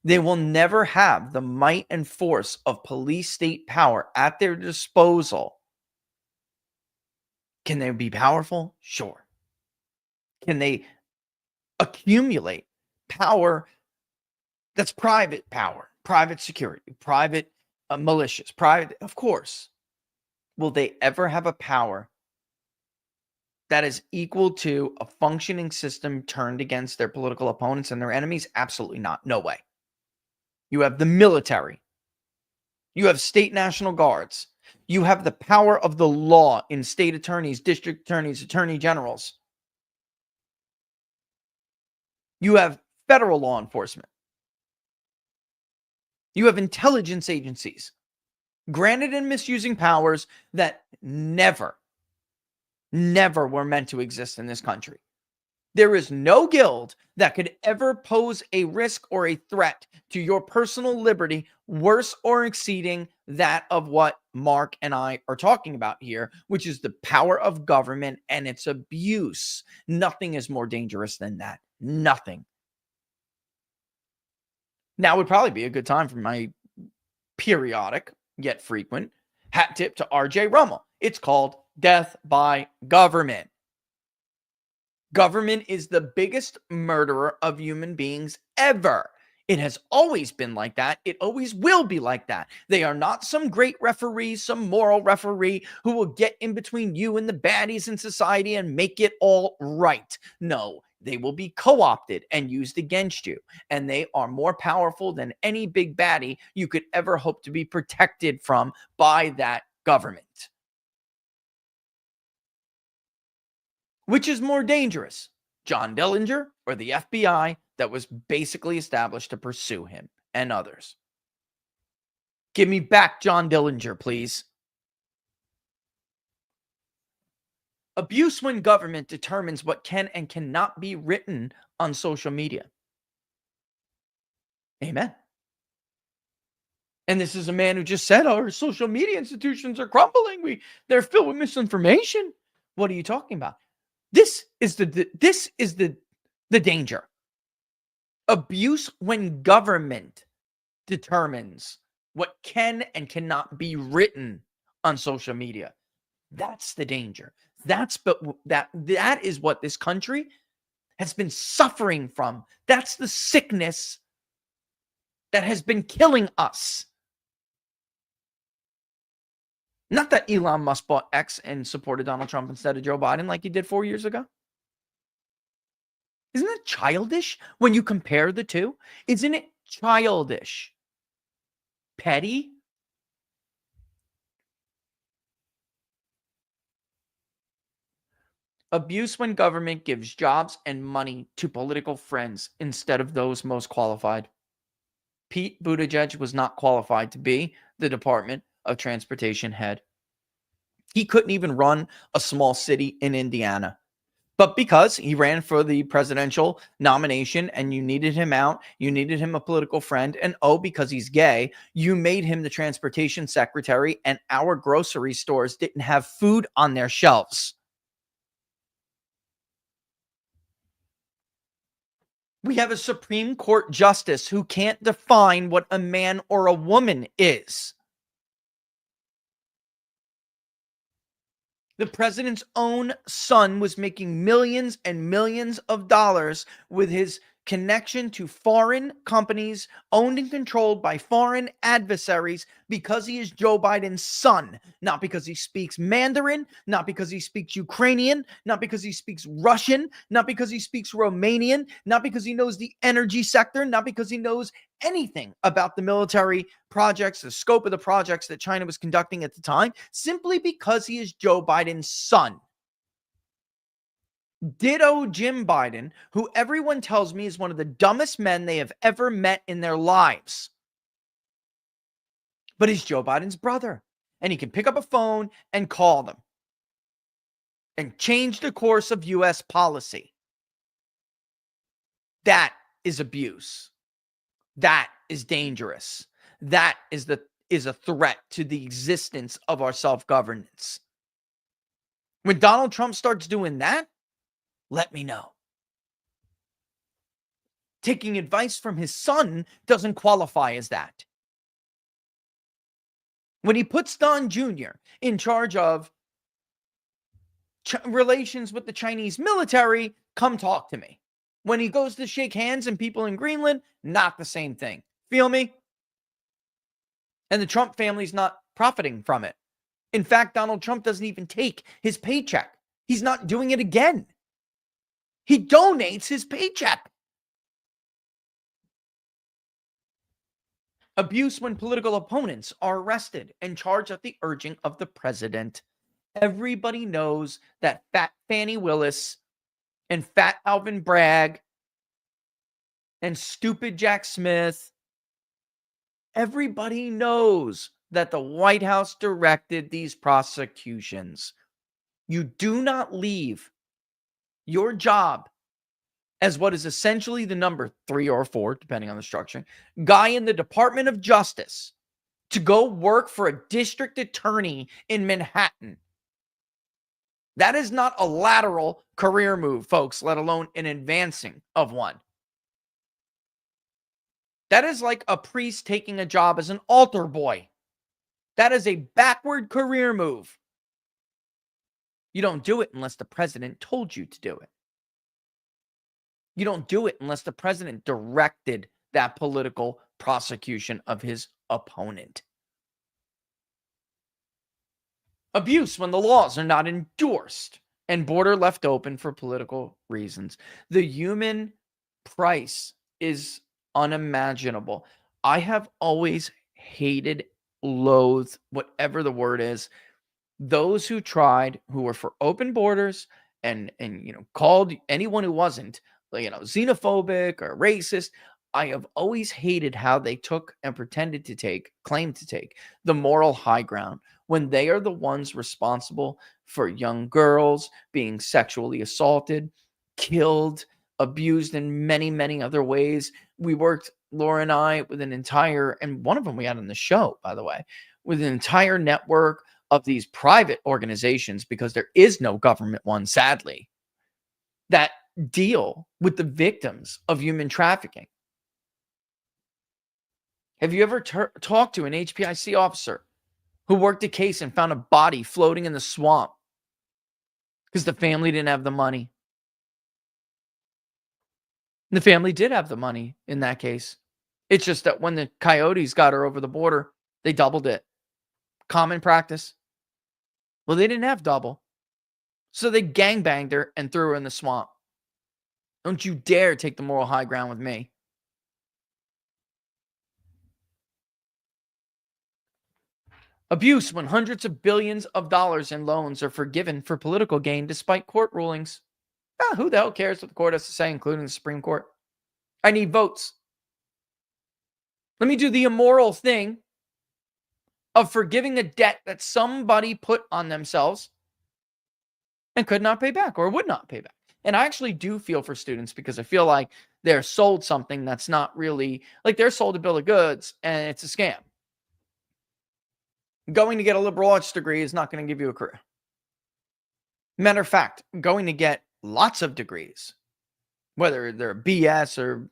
They will never have the might and force of police state power at their disposal. Can they be powerful? Sure. Can they accumulate power that's private power, private security, private militias, private? Of course. Will they ever have a power that is equal to a functioning system turned against their political opponents and their enemies? Absolutely not. No way. You have the military. You have state national guards. You have the power of the law in state attorneys, district attorneys, attorney generals. You have federal law enforcement. You have intelligence agencies. granted and misusing powers that never were meant to exist in this country. There is no guild that could ever pose a risk or a threat to your personal liberty worse or exceeding that of what Mark and I are talking about here, which is the power of government and its abuse. Nothing is more dangerous than that. Nothing. Now would probably be a good time for my periodic, yet frequent, hat tip to RJ Rummel. It's called Death by Government. Government is the biggest murderer of human beings ever. It has always been like that. It always will be like that. They are not some great referee, some moral referee who will get in between you and the baddies in society and make it all right. No, they will be co-opted and used against you. And they are more powerful than any big baddie you could ever hope to be protected from by that government. Which is more dangerous, John Dillinger or the FBI that was basically established to pursue him and others? Give me back John Dillinger, please. Abuse when government determines what can and cannot be written on social media. Amen. And this is a man who just said our social media institutions are crumbling. They're filled with misinformation. What are you talking about? This is the danger. Abuse when government determines what can and cannot be written on social media. That's the danger. That is what this country has been suffering from. That's the sickness that has been killing us. Not that Elon Musk bought X and supported Donald Trump instead of Joe Biden like he did 4 years ago. Isn't that childish when you compare the two? Isn't it childish? Petty? Abuse when government gives jobs and money to political friends instead of those most qualified. Pete Buttigieg was not qualified to be the Department of Transportation head. He couldn't even run a small city in Indiana. But because he ran for the presidential nomination and you needed him out, you needed him a political friend, and because he's gay, you made him the transportation secretary, and our grocery stores didn't have food on their shelves. We have a Supreme Court justice who can't define what a man or a woman is. The president's own son was making millions and millions of dollars with his connection to foreign companies owned and controlled by foreign adversaries because he is Joe Biden's son, not because he speaks Mandarin, not because he speaks Ukrainian, not because he speaks Russian, not because he speaks Romanian, not because he knows the energy sector, not because he knows anything about the military projects, the scope of the projects that China was conducting at the time, simply because he is Joe Biden's son. Ditto Jim Biden, who everyone tells me is one of the dumbest men they have ever met in their lives. But he's Joe Biden's brother, and he can pick up a phone and call them and change the course of U.S. policy. That is abuse. That is dangerous. That is a threat to the existence of our self-governance. When Donald Trump starts doing that, let me know. Taking advice from his son doesn't qualify as that. When he puts Don Jr. in charge of relations with the Chinese military, come talk to me. When he goes to shake hands and people in Greenland, not the same thing. Feel me? And the Trump family's not profiting from it. In fact, Donald Trump doesn't even take his paycheck. He's not doing it again. He donates his paycheck. Abuse when political opponents are arrested and charged at the urging of the president. Everybody knows that Fat Fannie Willis and Fat Alvin Bragg and Stupid Jack Smith, everybody knows that the White House directed these prosecutions. You do not leave your job as what is essentially the number 3 or 4, depending on the structure, guy in the Department of Justice to go work for a district attorney in Manhattan. That is not a lateral career move, folks, let alone an advancing of one. That is like a priest taking a job as an altar boy. That is a backward career move. You don't do it unless the president told you to do it. You don't do it unless the president directed that political prosecution of his opponent. Abuse when the laws are not endorsed and border left open for political reasons. The human price is unimaginable. I have always hated, loathed, whatever the word is, those who tried, who were for open borders and called anyone who wasn't, xenophobic or racist. I have always hated how they took and pretended to claimed to take the moral high ground when they are the ones responsible for young girls being sexually assaulted, killed, abused in many, many other ways. We worked, Laura and I, with an entire, and one of them we had on the show, by the way, with an entire network of these private organizations, because there is no government one, sadly, that deal with the victims of human trafficking. Have you ever talked to an HPIC officer who worked a case and found a body floating in the swamp because the family didn't have the money? The family did have the money in that case. It's just that when the coyotes got her over the border, they doubled it. Common practice. Well, they didn't have double. So they gangbanged her and threw her in the swamp. Don't you dare take the moral high ground with me. Abuse when hundreds of billions of dollars in loans are forgiven for political gain despite court rulings. Who the hell cares what the court has to say, including the Supreme Court? I need votes. Let me do the immoral thing of forgiving a debt that somebody put on themselves and could not pay back or would not pay back. And I actually do feel for students because I feel like they're sold something that's not really, like they're sold a bill of goods and it's a scam. Going to get a liberal arts degree is not going to give you a career. Matter of fact, going to get lots of degrees, whether they're BS or,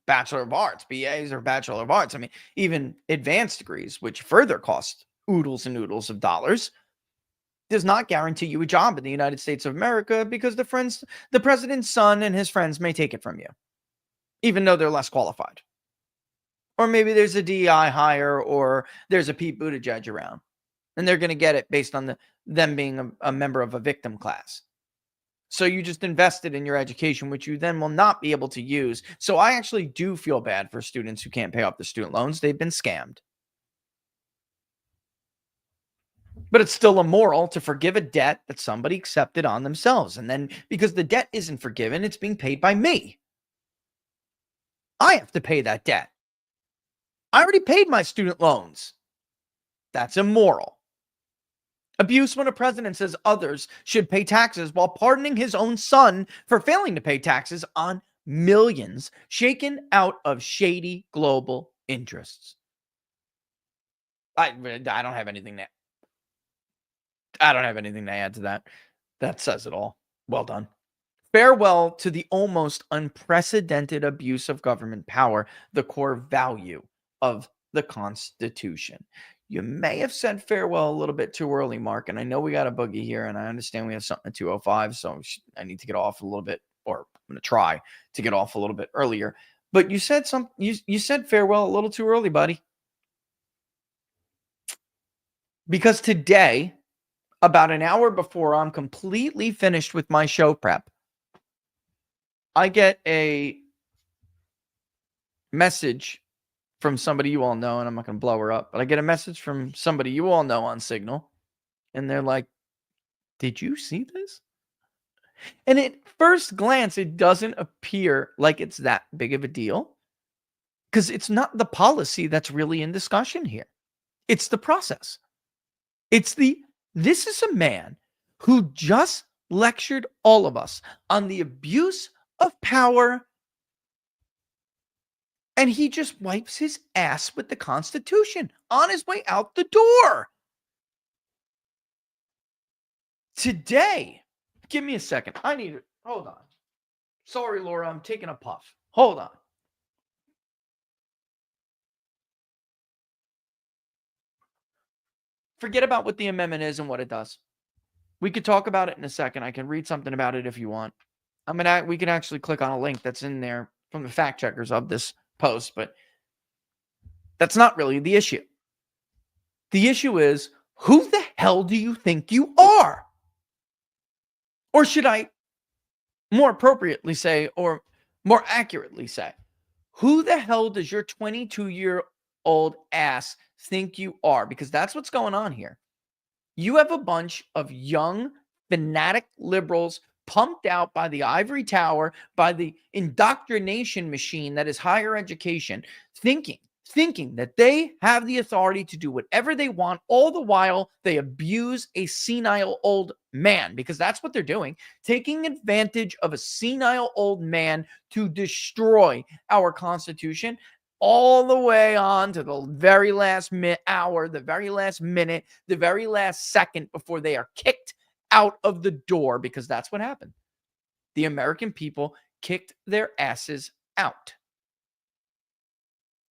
Bachelor of Arts, BAs or Bachelor of Arts. I mean, even advanced degrees, which further cost oodles and oodles of dollars, does not guarantee you a job in the United States of America because the president's son and his friends may take it from you, even though they're less qualified. Or maybe there's a DEI hire or there's a Pete Buttigieg around, and they're going to get it based on them being a member of a victim class. So you just invested in your education, which you then will not be able to use. So I actually do feel bad for students who can't pay off the student loans. They've been scammed. But it's still immoral to forgive a debt that somebody accepted on themselves. And then because the debt isn't forgiven, it's being paid by me. I have to pay that debt. I already paid my student loans. That's immoral. Abuse when a president says others should pay taxes while pardoning his own son for failing to pay taxes on millions shaken out of shady global interests. I don't have anything to add to that. That says it all. Well done. Farewell to the almost unprecedented abuse of government power, the core value of the Constitution. You may have said farewell a little bit too early, Mark, and I know we got a boogie here, and I understand we have something at 2:05, so I need to get off a little bit, or I'm going to try to get off a little bit earlier. But you said you said farewell a little too early, buddy. Because today, about an hour before I'm completely finished with my show prep, I get a message from somebody you all know, and I'm not going to blow her up, but I get a message from somebody you all know on Signal, and they're like, did you see this? And at first glance, it doesn't appear like it's that big of a deal because it's not the policy that's really in discussion here. It's the process. This is a man who just lectured all of us on the abuse of power, and he just wipes his ass with the Constitution on his way out the door. Today, give me a second. Hold on. Sorry, Laura, I'm taking a puff. Hold on. Forget about what the amendment is and what it does. We could talk about it in a second. I can read something about it if you want. We can actually click on a link that's in there from the fact checkers of this post, but that's not really the issue. The issue is, who the hell do you think you are? Or should I more appropriately say, or more accurately say, who the hell does your 22-year-old ass think you are? Because that's what's going on here. You have a bunch of young, fanatic liberals pumped out by the ivory tower, by the indoctrination machine that is higher education, thinking that they have the authority to do whatever they want, all the while they abuse a senile old man, because that's what they're doing, taking advantage of a senile old man to destroy our Constitution, all the way on to the very last hour, the very last minute, the very last second before they are kicked out of the door, because that's what happened. The American people kicked their asses out.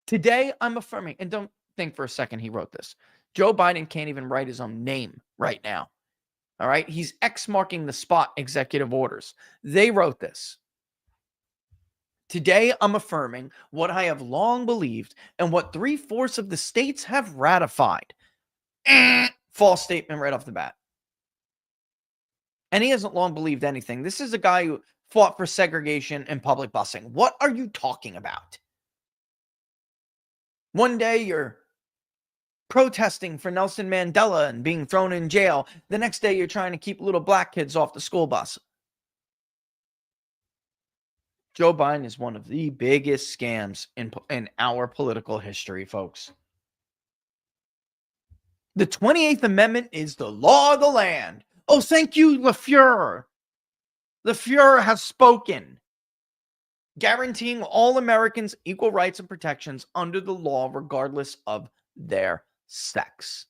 Today, I'm affirming, and don't think for a second he wrote this. Joe Biden can't even write his own name right now. All right? He's X-marking the spot executive orders. They wrote this. Today, I'm affirming what I have long believed and what 3/4 of the states have ratified. False statement right off the bat. And he hasn't long believed anything. This is a guy who fought for segregation and public busing. What are you talking about? One day you're protesting for Nelson Mandela and being thrown in jail. The next day you're trying to keep little black kids off the school bus. Joe Biden is one of the biggest scams in our political history, folks. The 28th Amendment is the law of the land. Oh, thank you, Le Fuhrer. Le Fuhrer has spoken, guaranteeing all Americans equal rights and protections under the law, regardless of their sex.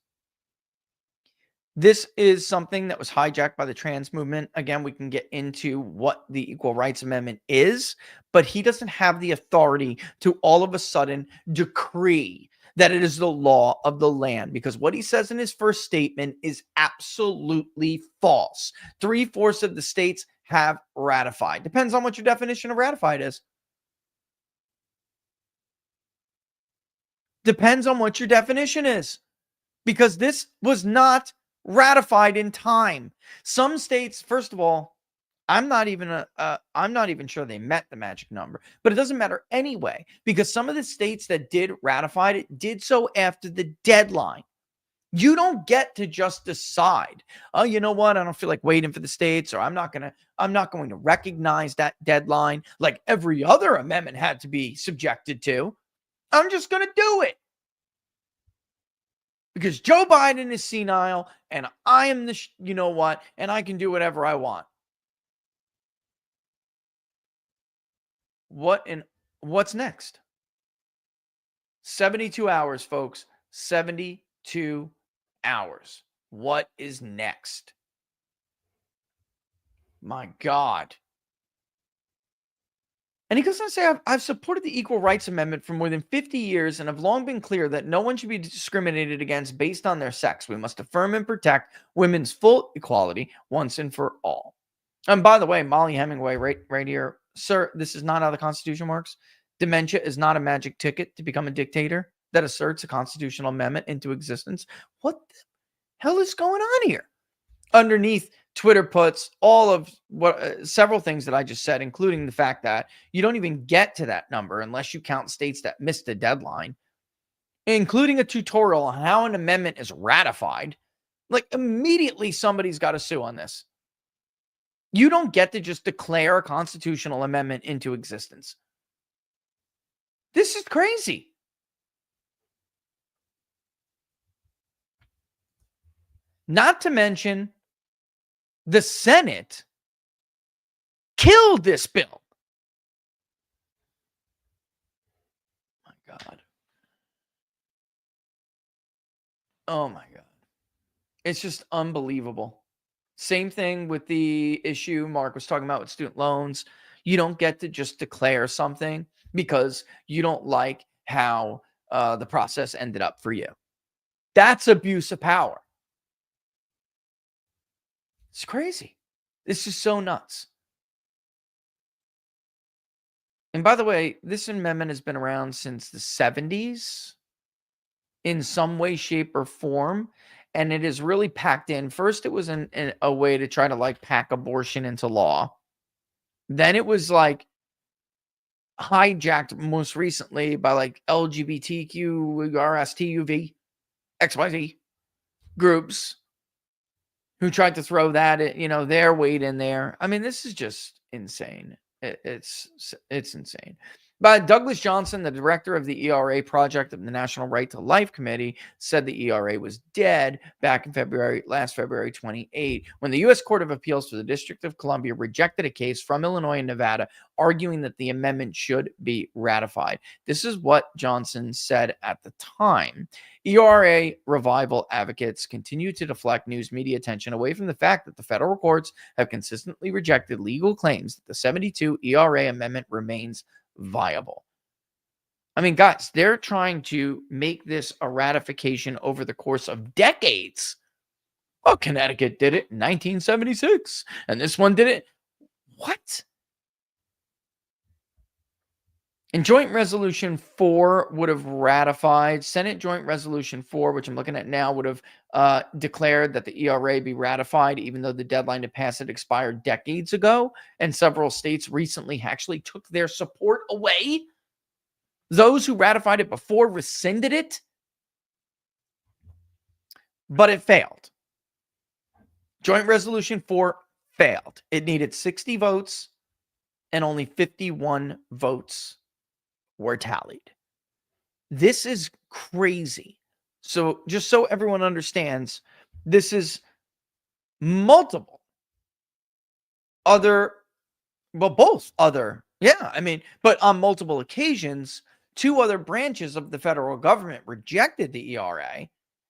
This is something that was hijacked by the trans movement. Again, we can get into what the Equal Rights Amendment is, but he doesn't have the authority to all of a sudden decree that it is the law of the land, because what he says in his first statement is absolutely false. 3/4 of the states have ratified. Depends on what your definition of ratified is. Depends on what your definition is, because this was not ratified in time. Some states, first of all, I'm not even sure they met the magic number, but it doesn't matter anyway, because some of the states that did ratify it did so after the deadline. You don't get to just decide, oh, you know what? I don't feel like waiting for the states, or I'm not going to recognize that deadline like every other amendment had to be subjected to. I'm just going to do it. Because Joe Biden is senile and I am the, you know what, and I can do whatever I want. What's next? 72 hours, folks. 72 hours. What is next? My God. And he goes on to say, I've supported the Equal Rights Amendment for more than 50 years and have long been clear that no one should be discriminated against based on their sex. We must affirm and protect women's full equality once and for all. And by the way, Molly Hemingway, right here, sir, this is not how the Constitution works. Dementia is not a magic ticket to become a dictator that asserts a constitutional amendment into existence. What the hell is going on here? Underneath, Twitter puts all of several things that I just said, including the fact that you don't even get to that number unless you count states that missed the deadline, including a tutorial on how an amendment is ratified. Like, immediately somebody's got to sue on this. You don't get to just declare a constitutional amendment into existence. This is crazy. Not to mention, the Senate killed this bill. My God. Oh my God. It's just unbelievable. Same thing with the issue Mark was talking about with student loans. You don't get to just declare something because you don't like how the process ended up for you. That's abuse of power. It's crazy. This is so nuts. And by the way, this amendment has been around since the 70s in some way, shape, or form. And it is really packed in. First, it was a way to try to like pack abortion into law. Then it was like hijacked most recently by like LGBTQ, RSTUV, XYZ groups who tried to throw that, their weight in there. I mean, this is just insane. It's insane. But Douglas Johnson, the director of the ERA project of the National Right to Life Committee, said the ERA was dead back in last February 28, when the U.S. Court of Appeals for the District of Columbia rejected a case from Illinois and Nevada, arguing that the amendment should be ratified. This is what Johnson said at the time. ERA revival advocates continue to deflect news media attention away from the fact that the federal courts have consistently rejected legal claims that the 72 ERA amendment remains viable. I mean, guys, they're trying to make this a ratification over the course of decades. Oh, Connecticut did it in 1976, and this one did it. What? And Joint Resolution 4 would have ratified. Senate Joint Resolution 4, which I'm looking at now, would have declared that the ERA be ratified, even though the deadline to pass it expired decades ago. And several states recently actually took their support away. Those who ratified it before rescinded it. But it failed. Joint Resolution 4 failed. It needed 60 votes, and only 51 votes were tallied. This is crazy. So just so everyone understands, this is multiple other, both other, but on multiple occasions, two other branches of the federal government rejected the ERA,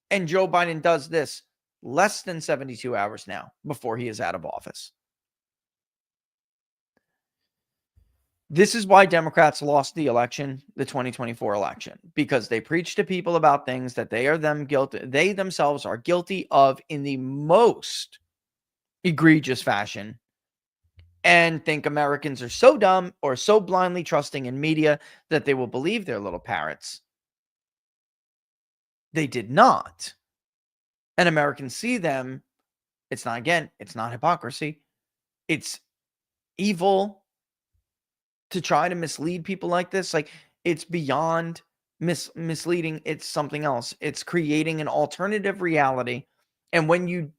and Joe Biden does this less than 72 hours now before he is out of office. This is why Democrats lost the election, the 2024 election, because they preach to people about things that they themselves are guilty of in the most egregious fashion, and think Americans are so dumb or so blindly trusting in media that they will believe their little parrots. They did not. And Americans see them. It's not hypocrisy. It's evil to try to mislead people like this. Like, it's beyond misleading. It's something else. It's creating an alternative reality. And when you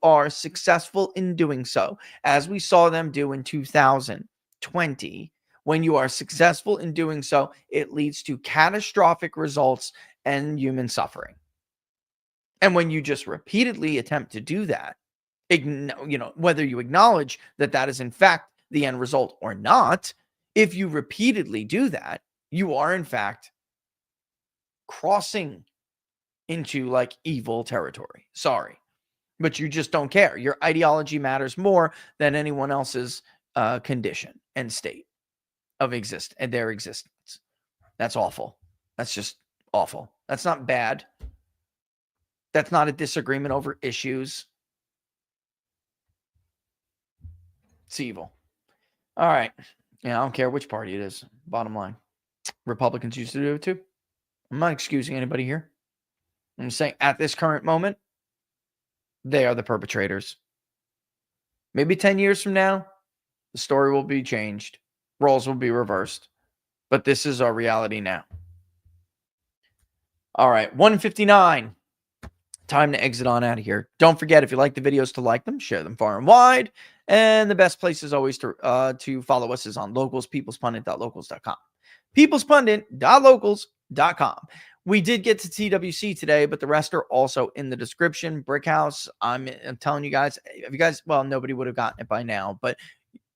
are successful in doing so, as we saw them do in 2020, when you are successful in doing so, it leads to catastrophic results and human suffering. And when you just repeatedly attempt to do that, whether you acknowledge that that is in fact the end result or not, if you repeatedly do that, you are in fact crossing into like evil territory. Sorry, but you just don't care. Your ideology matters more than anyone else's condition and state of their existence. That's awful. That's just awful. That's not bad. That's not a disagreement over issues. It's evil. All right. Yeah, I don't care which party it is. Bottom line. Republicans used to do it too. I'm not excusing anybody here. I'm saying at this current moment, they are the perpetrators. Maybe 10 years from now, the story will be changed. Roles will be reversed. But this is our reality now. All right. 1:59. Time to exit on out of here. Don't forget, if you like the videos, to like them, share them far and wide. And the best place is always to follow us is on Locals, peoplespundit.locals.com. peoplespundit.locals.com. We did get to TWC today, but the rest are also in the description. Brickhouse, I'm telling you guys, if you guys, well, nobody would have gotten it by now, but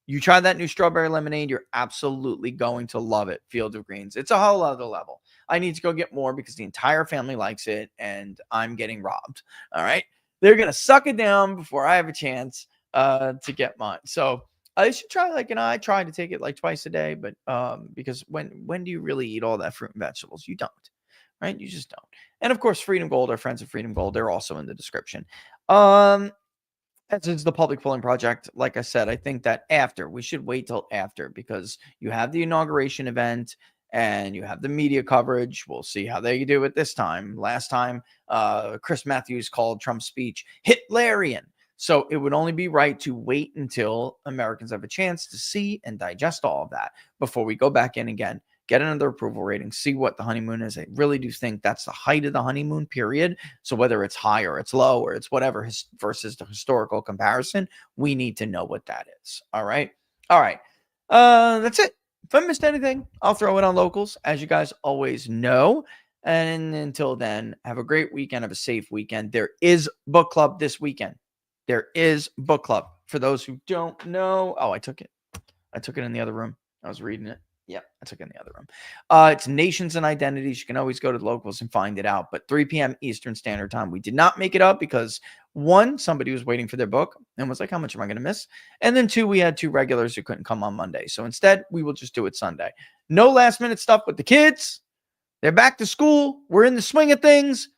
you try that new strawberry lemonade, you're absolutely going to love it. Field of Greens. It's a whole other level. I need to go get more because the entire family likes it and I'm getting robbed. All right. They're going to suck it down before I have a chance to get mine. So I should try, like, I try to take it like twice a day, but because when do you really eat all that fruit and vegetables? You don't, right? You just don't. And of course, Freedom Gold, our friends at Freedom Gold, they're also in the description. As is the Public Polling Project. Like I said, I think that we should wait till after, because you have the inauguration event and you have the media coverage. We'll see how they do it this time. Last time, Chris Matthews called Trump's speech Hitlerian. So it would only be right to wait until Americans have a chance to see and digest all of that before we go back in again, get another approval rating, see what the honeymoon is. I really do think that's the height of the honeymoon period. So whether it's high or it's low or it's whatever versus the historical comparison, we need to know what that is. All right. All right. That's it. If I missed anything, I'll throw it on locals, as you guys always know. And until then, have a great weekend. Have a safe weekend. There is book club this weekend. There is book club. For those who don't know, I took it. I took it in the other room. I was reading it. Yeah, I took it in the other room. It's Nations and Identities. You can always go to the locals and find it out. But 3 p.m. Eastern Standard Time. We did not make it up because, one, somebody was waiting for their book and was like, how much am I going to miss? And then 2, we had 2 regulars who couldn't come on Monday. So instead, we will just do it Sunday. No last minute stuff with the kids. They're back to school. We're in the swing of things.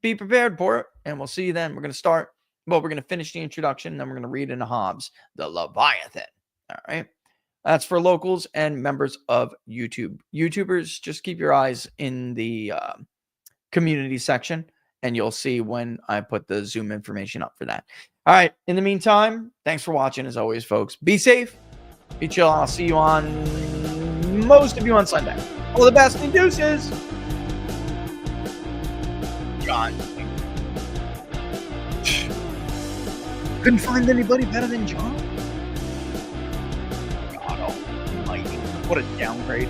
Be prepared for it. And we'll see you then. We're going to finish the introduction. And then we're going to read into Hobbes, the Leviathan. All right. That's for locals and members of YouTube. YouTubers, just keep your eyes in the community section, and you'll see when I put the Zoom information up for that. All right. In the meantime, thanks for watching. As always, folks, be safe, be chill. I'll see you most of you on Sunday. All the best and deuces. John. Couldn't find anybody better than John. What a downgrade.